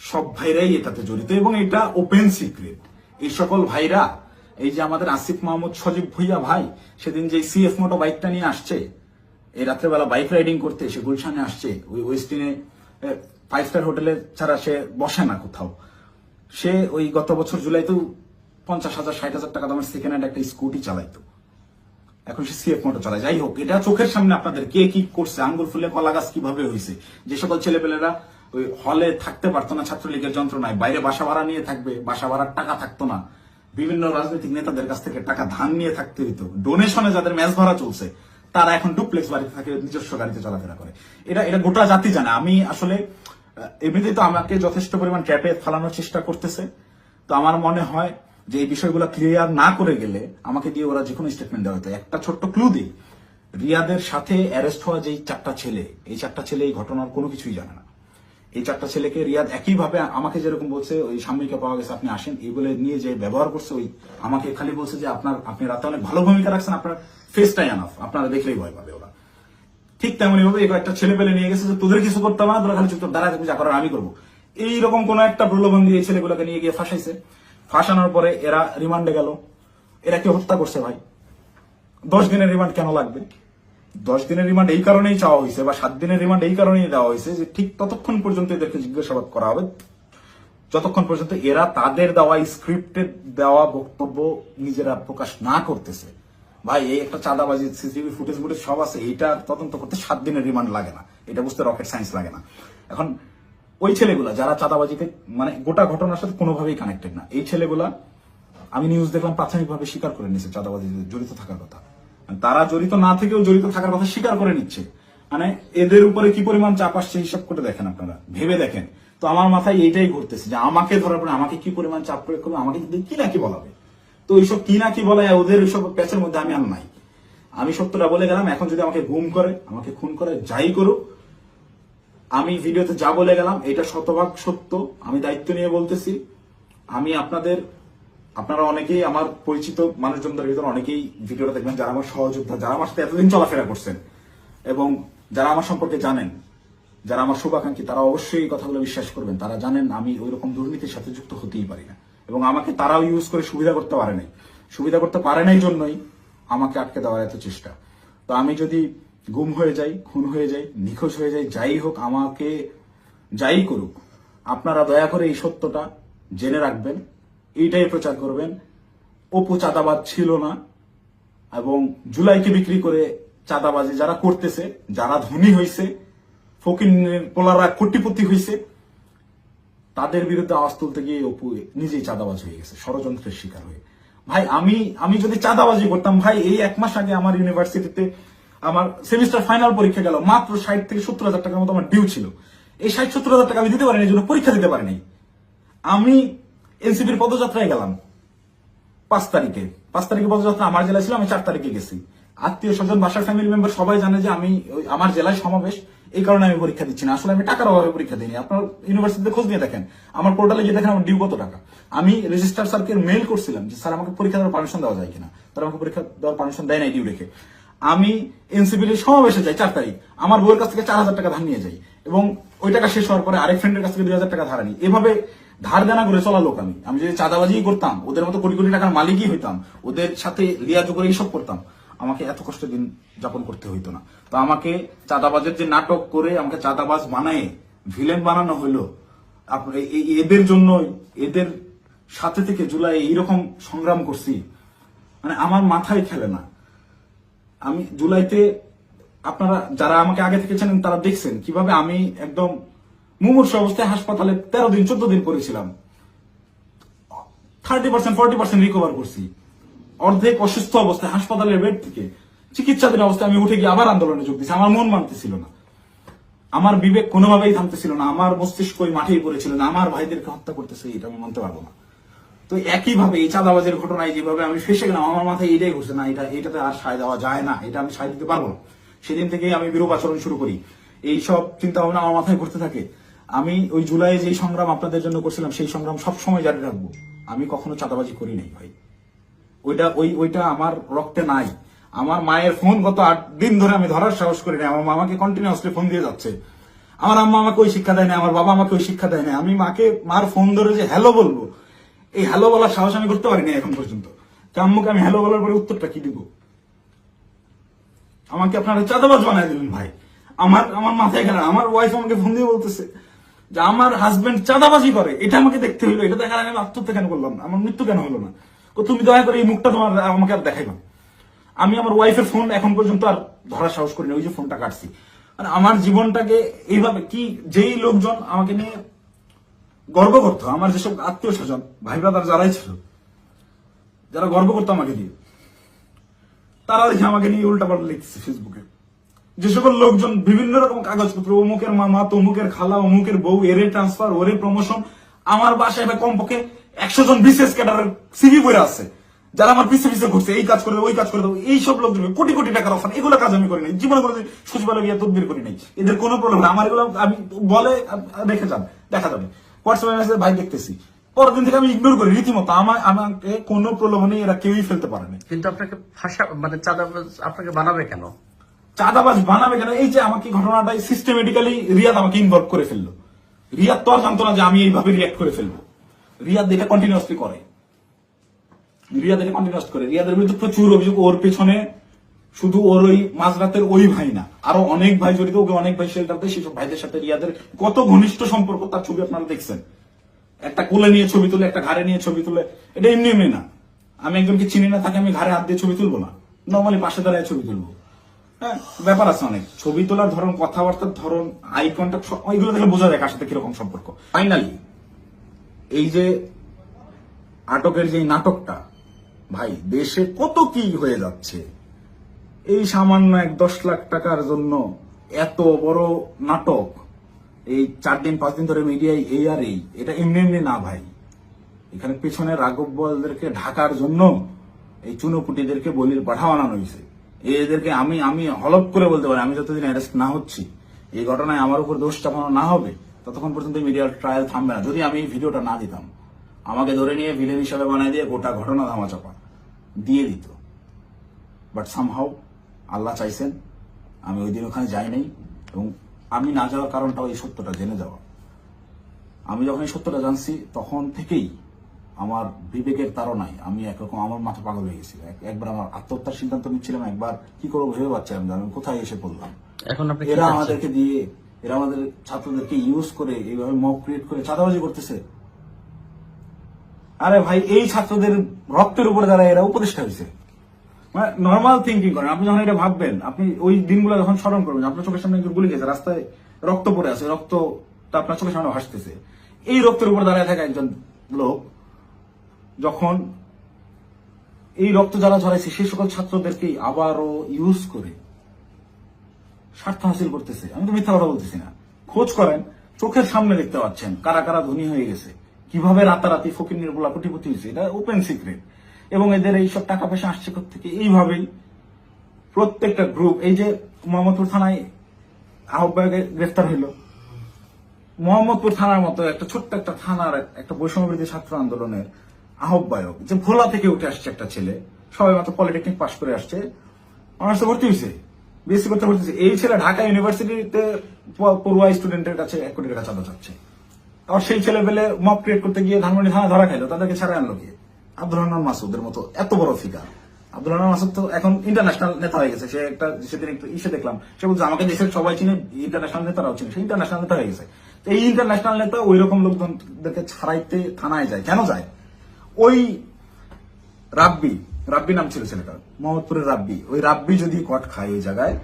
সব ভাইরাই এটাতে জড়িত এবং এটা ওপেন সিক্রেট। এই সকল ভাইরা, এই যে আমাদের আসিফ মাহমুদ সজীব ভুইয়া ভাই সেদিন যে সিএফ মোটো বাইকটা নিয়ে আসছে, এই রাত্রেবেলা বাইক রাইডিং করতে সে গুলশানে আসছে, ওই ওয়েস্টিনে 5 স্টার হোটেলে ছাড়া সে বসে না কোথাও। সে ওই গত বছর জুলাইতেও 50,000 60,000 টাকা দামের সেকেন্ড হ্যান্ড একটা স্কুটি চালাইতো, এখন সে সিএফ মোটর চালায়। যাই হোক, এটা চোখের সামনে আপনাদের কে কি করছে, আঙ্গুল ফুলে কলা গাছ কিভাবে হয়েছে। যে সকল ছেলেপেলেরা ওই হলে থাকতে পারতো না ছাত্রলীগের যন্ত্রণায়, বাইরে বাসা ভাড়া নিয়ে থাকবে, বাসা ভাড়ার টাকা থাকতো না, বিভিন্ন রাজনৈতিক নেতাদের কাছ থেকে টাকা ধার নিয়ে থাকতে হইতো, ডোনেশনে যাদের ম্যাচ ধরা চলছে তারা এখন ডুপ্লেক্স বাড়িতে থাকে, নিজস্ব গাড়িতে চলাফেরা করে। এটা গোটা জাতি জানে। আমি আসলে এমনিতেই তো আমাকে যথেষ্ট পরিমাণ ট্র্যাপে ফেলানোর চেষ্টা করতেছে। তো আমার মনে হয় যে এই বিষয়গুলো ক্লিয়ার না করে গেলে আমাকে দিয়ে ওরা যে কোনো স্টেটমেন্ট দেওয়া হতো। একটা ছোট্ট ক্লু দিই, রিয়াদের সাথে অ্যারেস্ট হওয়া যেই 4টা ছেলে, এই 4টা ছেলে এই ঘটনার কোনো কিছুই জানে না। এই 4টা ছেলেকে রিয়াদ একইভাবে আমাকে যেরকম বলছে ওই সাময়িকা পাওয়া গেছে আপনি আসেন এই বলে নিয়ে যে ব্যবহার করছে, ওই আমাকে খালি বলছে যে আপনি রাতে অনেক ভালো ভূমিকা রাখছেন, আপনার ফেসটাই আনাফ, আপনারা দেখলেই ভয় পাবে ওরা। ঠিক তেমনি ভাবে এই কয়েকটা ছেলে পেলে নিয়ে গেছে যে তোদের কিছু করতে হবে না, তোরা খালি চুপচাপ দাঁড়ায় থাকবি, যা করার আমি করবো। এইরকম কোন একটা প্রলোভন দিয়ে এই ছেলেগুলোকে নিয়ে গিয়ে ফাঁসাইছে। ফাঁসানোর পরে এরা রিমান্ডে গেল। এরা কি হত্যা করছে ভাই? 10 দিনের রিমান্ড কেন লাগবে? 10 দিনের রিমান্ড এই কারণেই চাওয়া হয়েছে বা 7 দিনের রিমান্ড এই কারণেই দেওয়া হয়েছে যে ঠিক ততক্ষণ পর্যন্ত এদেরকে জিজ্ঞাসাবাদ করা হবে যতক্ষণ পর্যন্ত এরা তাদের দেওয়া স্ক্রিপ্টেড দেওয়া বক্তব্য নিজেরা প্রকাশ না করতেছে। ভাই এই একটা চাঁদাবাজি সিসিটিভি ফুটেজ সব আছে, এইটা তদন্ত করতে 7 দিনের রিমান্ড লাগে না, এটা বুঝতে রকেট সায়েন্স লাগে না। এখন ওই ছেলেগুলা যারা চাঁদাবাজিতে মানে গোটা ঘটনার সাথে কোনোভাবেই কানেক্টেড না, এই ছেলেগুলা আমি নিউজ দেখলাম প্রাথমিকভাবে স্বীকার করে নিচ্ছে চাঁদাবাজিতে জড়িত থাকার কথা। তারা জড়িত না থেকেও জড়িত থাকার কথা স্বীকার করে নিচ্ছে। মানে এদের উপরে কি পরিমাণ চাপ আসছে হিসাব করে দেখেন, আপনারা ভেবে দেখেন। তো আমার মাথায় এইটাই ঘুরতেছে যে আমাকে ধরার পরে আমাকে কি পরিমাণ চাপ প্রয়োগ করবে, আমাকে কি না কি বলাবে। তো এইসব কি না কি বলে ওদের ওইসব প্যাচের মধ্যে আমি আর নাই। আমি সত্যটা বলে গেলাম। এখন যদি আমাকে গুম করে, আমাকে খুন করে, যাই করুক, আমি ভিডিওতে যা বলে গেলাম এটা শতভাগ সত্য, আমি দায়িত্ব নিয়ে বলতেছি। আমি আপনারা অনেকেই আমার পরিচিত মানুষজনদের ভিতরে অনেকেই ভিডিওটা দেখবেন যারা আমার সহযোদ্ধা, যারা আমার সাথে এতদিন চলাফেরা করছেন এবং যারা আমার সম্পর্কে জানেন, যারা আমার শুভাকাঙ্ক্ষী, তারা অবশ্যই এই কথাগুলো বিশ্বাস করবেন। তারা জানেন আমি ওই রকম দুর্নীতির সাথে যুক্ত হতেই পারি না এবং আমাকে তারাও ইউজ করে সুবিধা করতে পারে নাই। সুবিধা করতে পারে নাই জন্যই আমাকে আটকে দেওয়ার এত চেষ্টা। তো আমি যদি গুম হয়ে যাই, খুন হয়ে যাই, নিখোঁজ হয়ে যাই, যাই হোক, আমাকে যাই করুক, আপনারা দয়া করে এই সত্যটা জেনে রাখবেন, এইটাই প্রচার করবেন। অপু চাঁদাবাজ ছিল না এবং জুলাইকে বিক্রি করে চাঁদাবাজি যারা করতেছে, যারা ধনী হয়েছে, ফকিরের পোলারা কোটিপতি হয়েছে, তাদের বিরুদ্ধে আওয়াজ তুলতে গিয়ে অপু নিজেই চাঁদাবাজ হয়ে গেছে, ষড়যন্ত্রের শিকার হয়ে। ভাই আমি যদি চাঁদাবাজি করতাম, ভাই এই 1 মাস আগে আমার ইউনিভার্সিটিতে আমার সেমিস্টার ফাইনাল পরীক্ষা গেল, মাত্র 60 থেকে 70,000 টাকার মতো আমার ডিউ ছিল। এই 60-70,000 টাকা আমি দিতে পারিনি, এই জন্য পরীক্ষা দিতে পারিনি। আমি এনসিপির পদযাত্রায় গেলাম 5 তারিখে পদযাত্রা আমার জেলায় ছিল, আমি 4 তারিখে গেছি। আত্মীয় স্বজন, বাসার ফ্যামিলি মেম্বার সবাই জানে যে আমি আমার জেলায় সমাবেশ, এই কারণে আমি পরীক্ষা দিচ্ছি না। আসলে আমি টাকার অভাবে পরীক্ষা দিইনি। আপনার ইউনিভার্সিটিতে খোঁজ নিয়ে দেখেন, আমার পোর্টালে গিয়ে দেখেন আমার ডিউ কত টাকা। আমি রেজিস্ট্রার স্যারকে মেইল করছিলাম যে স্যার আমাকে পরীক্ষা দেওয়ার পারমিশন দেওয়া যায় কিনা, তারা আমাকে পরীক্ষা দেওয়ার পারমিশন দেয় নাই ডিউ রেখে। আমি এনসিপির সমাবেশে যাই 4 তারিখ, আমার বউয়ের কাছ থেকে 4,000 টাকা ধার নিয়ে যাই এবং ওই টাকা শেষ হওয়ার পরে আরেক ফ্রেন্ডের কাছ থেকে 2,000 টাকা ধার আনি। এভাবে ধার দেনা করে চলা লোক আমি যদি চাঁদাবাজি করতাম, ওদের মতো কোটি কোটি টাকার মালিকই হইতাম, ওদের সাথে লিয়াজু করে এইসব করতাম, আমাকে এত কষ্ট দিন যাপন করতে হইতো না। তো আমাকে চাঁদাবাজের যে নাটক করে আমাকে চাঁদাবাজ বানায় ভিলেন বানানো হইলো, এদের জন্য, এদের সাথে থেকে জুলাই এইরকম সংগ্রাম করছি, মানে আমার মাথায় খেলে না। আমি জুলাইতে, আপনারা যারা আমাকে আগে থেকে চেনেন তারা দেখছেন কিভাবে আমি একদম মুমূর্ষু অবস্থায় হাসপাতালে 13 দিন 14 দিন পড়েছিলাম। 30% 40% রিকভার করছি। অর্ধেক অসুস্থ অবস্থায় হাসপাতালের বেড থেকে চিকিৎসাধীন অবস্থায় আমি উঠে গিয়ে আবার আন্দোলনে যোগ দিয়েছি। আমার মন মানতেছিল না, আমার বিবেক কোনোভাবেই থামতেছিল না, আমার মস্তিষ্ক মাঠেই পড়েছিল না, আমার ভাইদেরকে হত্যা করতেছে, এটা আমি মানতে পারবো না। তো একইভাবে এই চাঁদাবাজের ঘটনায় যেভাবে আমি ফেসে গেলাম, আমার মাথায় এটাই ঘুরছে, না এটাতে আর সায় দেওয়া যায় না, এটা আমি সায় দিতে পারবো না। সেদিন থেকেই আমি বিরূপ আচরণ শুরু করি। এইসব চিন্তা ভাবনা আমার মাথায় ঘুরতে থাকে। আমি ওই জুলাই যে সংগ্রাম আপনাদের জন্য করছিলাম, সেই সংগ্রাম সবসময় জারি রাখবো। আমি কখনো চাঁদাবাজি করি নাই ভাই, ওইটা আমার রক্তে নাই। আমার মায়ের ফোন গত 8 দিন ধরে আমি ধরার সাহস করি না। আমার মামাকে কন্টিনিউয়াসলি ফোন দিয়ে যাচ্ছে। আমার আম্মা আমাকে ওই শিক্ষা দেয় না, আমার বাবা আমাকে ওই শিক্ষা দেয় না। আমি মার ফোন ধরে যে হ্যালো বলবো, এই হ্যালো বলার সাহস আমি করতে পারিনি এখন পর্যন্ত। আম্মুকে আমি হ্যালো বলার পরে উত্তরটা কি দিব? আমাকে আপনারা চাঁদাবাজ বানায় দিলেন ভাই। আমার মাথায় গেল। আমার ওয়াইফ আমাকে ফোন দিয়ে বলতেছে যে আমার হাজবেন্ড চাঁদাবাজি করে, এটা আমাকে দেখতে হইলো, এটা দেখার আগে আমি আত্মহত্যা কেন করলাম না, আমার মৃত্যু কেন হলো না? তুমি দয়া করে এই মুখটা তোমার আমাকে আর দেখাইবা। আমি আমার ওয়াইফের ফোন এখন পর্যন্ত আর ধরার সাহস করিনি, ওই যে ফোনটা কাটছি। মানে আমার জীবনটাকে এইভাবে কি, যেই লোকজন আমাকে নিয়ে গর্ব করতো, আমার যেসব আত্মীয় স্বজন ভাই ব্রাদার যারাই ছিল, যারা গর্ব করতো আমাকে দিয়ে, তারা দেখে আমাকে নিয়ে উল্টাপাল্টা লিখছে ফেসবুকে। যে সকল লোকজন বিভিন্ন রকম কাগজপত্র, অমুকের মামা, তমুকের খালা, অমুকের বউ, এরে ট্রান্সফার, ওরে প্রমোশন, আমার বাসায় কমপক্ষে 100 জন বিশেষ ক্যাডারের সিভি বইরা আছে, যারা আমার পিছে পিছে ঘুরছে, এই কাজ করে দেবো, ওই কাজ করে দেবো, এইসব লোকজন কোটি কোটি টাকার অফার, এগুলো কাজ আমি করি নাই জীবনে, করে সচিবালয় গিয়ে তদবির করি নাই। এদের কোনো প্রবলেম না। আমার এগুলো আমি বলে রেখে যান, দেখা যাবে হোয়াটসঅ্যাপে মেসেজ, ভাই দেখতেছি, পরের দিন থেকে আমি ইগনোর করি রীতিমতো। আমাকে কোনো প্রলোভনে এরা কেউই ফেলতে পারেনি। কিন্তু আপনাকে মানে চাঁদাবাজ আপনাকে বানাবে কেন? চাঁদাবাজ বানাবে কেন? এই যে আমাকে ঘটনাটাই সিস্টেমেটিক্যালি রিয়াদ আমাকে ইনভলভ করে ফেললো। রিয়াদ তো আর জানতো না যে আমি এইভাবে রিয়াক্ট করে ফেলবো। রিয়াদ এটা কন্টিনিউয়াসলি করে, রিয়াদের বিরুদ্ধে প্রচুর অভিযোগ। ওর পেছনে শুধু ওর ওই মাঝরাতের ওই ভাই না, আরো অনেক ভাই জড়িত। ওকে অনেক ভাই শেল্টার দেয়। সেসব ভাইদের সাথে রিয়াদের কত ঘনিষ্ঠ সম্পর্ক, তার ছবি আপনারা দেখছেন। একটা কোলে নিয়ে ছবি তুলে, একটা ঘাড়ে নিয়ে ছবি তুলে, এটা এমনি এমনি না। আমি একজনকে চিনি না, তাকে আমি ঘাড়ে হাত দিয়ে ছবি তুলবো না, নর্মালি পাশে দাঁড়ায় ছবি তুলবো। হ্যাঁ, ব্যাপার আছে অনেক। ছবি তোলার ধরন, কথাবার্তার ধরন, আই কন্ট্যাক্ট, ওইগুলো দেখে বোঝা যায় কার সাথে কিরকম সম্পর্ক। ফাইনালি এই যে আটকের যে নাটকটা, ভাই দেশে কত কি হয়ে যাচ্ছে। এই সামান্য 10 লাখ টাকার জন্য এত বড় নাটক, এই 4 দিন 5 দিন ধরে মিডিয়ায় এই আর এই, এটা এমনি এমনি না ভাই। এখানে পেছনে রাঘব বলদেরকে ঢাকার জন্য এই চুনোপুটিদেরকে বলির পাঠা বানানো হয়েছে। এদেরকে আমি হলপ করে বলতে পারি, আমি যতদিন অ্যারেস্ট না হচ্ছি, এই ঘটনায় আমার উপর দোষ চাপানো না হবে, ততক্ষণ পর্যন্ত মিডিয়ার ট্রায়াল থামবে না। যদি আমি এই ভিডিওটা না দিতাম, আমাকে ধরে নিয়ে ভিলেন হিসাবে বানাই দিয়ে গোটা ঘটনা ধামাচাপা দিয়ে দিত। বাট সামহাউ আল্লাহ চাইছেন আমি ওই দিন ওখানে যাই নাই, এবং আমি না যাওয়ার কারণটা এই সত্যটা জেনে যাওয়া। আমি যখন এই সত্যটা জানছি, তখন থেকেই আমার বিবেকের তাড়নায় আমি একরকম আমার মাথা পাগল হয়ে গেছিল। একবার আমার আত্মহত্যার সিদ্ধান্ত নিচ্ছিলাম, একবার কি করবো ভেবে পাচ্ছিলাম যে আমি কোথায় এসে পড়লাম। এখন আপনি এরা আমাদেরকে দিয়ে, এরা আমাদের ছাত্রদেরকে ইউজ করে এইভাবে মব ক্রিয়েট করে চাঁদাবাজি করতেছে। আরে ভাই, এই ছাত্রদের রক্তের উপরে যারা এরা উপদেষ্টা হয়েছে, মানে নর্মাল থিঙ্কিং করেন। আপনি যখন এটা ভাববেন, আপনি ওই দিনগুলো যখন স্মরণ করবেন, আপনার চোখের সামনে একজন গুলি গেছে, রাস্তায় রক্ত পড়ে আছে, রক্তটা আপনার চোখের সামনে ভাসতেছে। এই রক্তের উপর দাঁড়ায় থাকা একজন লোক যখন এই রক্ত যারা ঝরাইছে, সেই সকল ছাত্রদেরকেই আবারও ইউজ করে স্বার্থ হাসিল করতেছে। আমি তো মিথ্যা কথা বলতেছি না, খোঁজ করেন, চোখের সামনে দেখতে পাচ্ছেন কারা কারা ধনী হয়ে গেছে, কিভাবে রাতারাতি ফকির নির্মলা কোটিপতি হয়েছে, এটা ওপেন সিক্রেট। এবং এদের এইসব টাকা পয়সা আসছে থেকে এইভাবেই প্রত্যেকটা গ্রুপ। এই যে মোহাম্মদপুর থানায় আহ্বায়কের গ্রেফতার হইল, মোহাম্মদপুর থানার মতো একটা ছোট্ট একটা থানার একটা বৈষম্যবিরোধী ছাত্র আন্দোলনের আহ্বায়ক, যে ভোলা থেকে উঠে আসছে একটা ছেলে, সবাই মাত্র পলিটেকনিক পাস করে আসছে, অনার্সে ভর্তি হয়েছে, বিএসসি করতে ভর্তি হয়েছে। এই ছেলে ঢাকা ইউনিভার্সিটিতে পড়ুয়া স্টুডেন্টের কাছে 1 কোটি টাকা চাঁদা চাচ্ছে। আর সেই ছেলে পেলে মব ক্রিয়েট করতে গিয়ে ধানমন্ডি থানা ধরা খাইলো, তাদেরকে ছাড়াই আনলো গিয়ে আব্দুর রহমান মাসুদের মতো এত বড় ফিগার। আব্দুল রহমান মাসুদ তো এখন ইন্টারন্যাশনাল নেতা হয়ে গেছে। সে একটা সেদিন একটু ইসে দেখলাম, সে বলছে আমাকে দেশের সবাই চিনে, ইন্টারন্যাশনাল নেতারাও চিনে, সে ইন্টারন্যাশনাল নেতা হয়ে গেছে। তো এই ইন্টারন্যাশনাল নেতা ওই রকম লোকজনদেরকে ছাড়াইতে থানায় যায়, কেন যায়? ওই রাব্বি রাব্বি নাম ছিল ছেলেটার, মোহাম্মদপুরের রাব্বি, ওই রাব্বি যদি কট খায় ওই জায়গায়,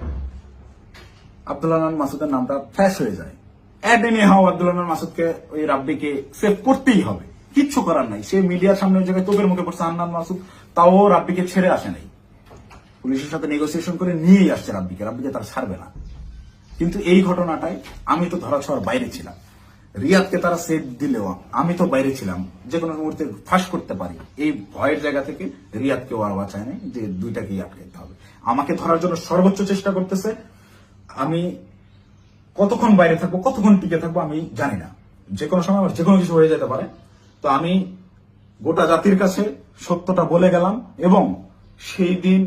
আব্দুল রহমান মাসুদের নামটা ফ্ল্যাশ হয়ে যায়। At any how Abdul Rahman মাসুদকে, ওই রাব্বিকে সেভ করতেই হবে, কিচ্ছু করার নাই। সে মিডিয়ার সামনে ওই জায়গায় তোপের মুখে পড়ছে আন্নান মাসুদ, তাও রাব্বিকে ছেড়ে আসে নাই। পুলিশের সাথে নেগোসিয়েশন করে নিয়েই আসছে রাব্বিকে তারা ছাড়বে না। কিন্তু এই ঘটনাটায় আমি তো ধরা ছোঁয়ার বাইরে ছিলাম। রিয়াদকে তারা সেভ দিলেও আমি তো বাইরে ছিলাম, যে কোনো মুহূর্তে ফাঁস করতে পারি। এই ভয়ের জায়গা থেকে রিয়াদকেও আর বাঁচায় নাই যে দুইটাকেই আটকাইতে হবে। আমাকে ধরার জন্য সর্বোচ্চ চেষ্টা করতেছে। আমি কতক্ষণ বাইরে থাকবো, কতক্ষণ টিকে থাকবো আমি জানি না। যে কোনো সময় আমার যে কোনো কিছু হয়ে যেতে পারে। তো আমি গোটা জাতির কাছে সত্যটা বলে গেলাম, এবং সেই দিন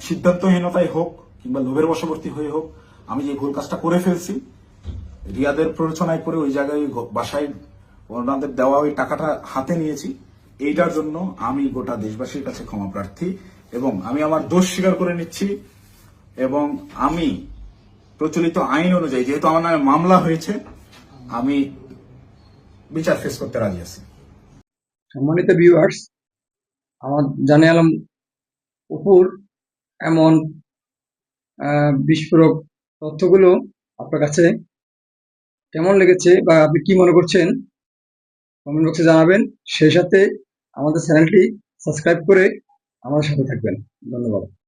সিদ্ধান্তহীনতায় হোক কিংবা লোভের বশবর্তী হয়ে হোক, আমি যে ভুল কাজটা করে ফেলছি, রিয়াদের প্ররোচনায় করে ওই জায়গায় বাসায় ওনাদের দেওয়া ওই টাকাটা হাতে নিয়েছি, এইটার জন্য আমি গোটা দেশবাসীর কাছে ক্ষমা প্রার্থী, এবং আমি আমার দোষ স্বীকার করে নিচ্ছি। এবং আমি প্রচলিত আইন অনুযায়ী, যেহেতু আমার নামে মামলা হয়েছে, আমি বিচার ফেস করতে রাজি আছি। সম্মানিত ভিউয়ার্স, আমার জানে আলম অপুর এমন বিস্ফোরক তথ্যগুলো আপনার কাছে কেমন লেগেছে বা আপনি কি মনে করছেন কমেন্ট বক্সে জানাবেন। সেই সাথে আমাদের চ্যানেলটি সাবস্ক্রাইব করে আমাদের সাথে থাকবেন। ধন্যবাদ।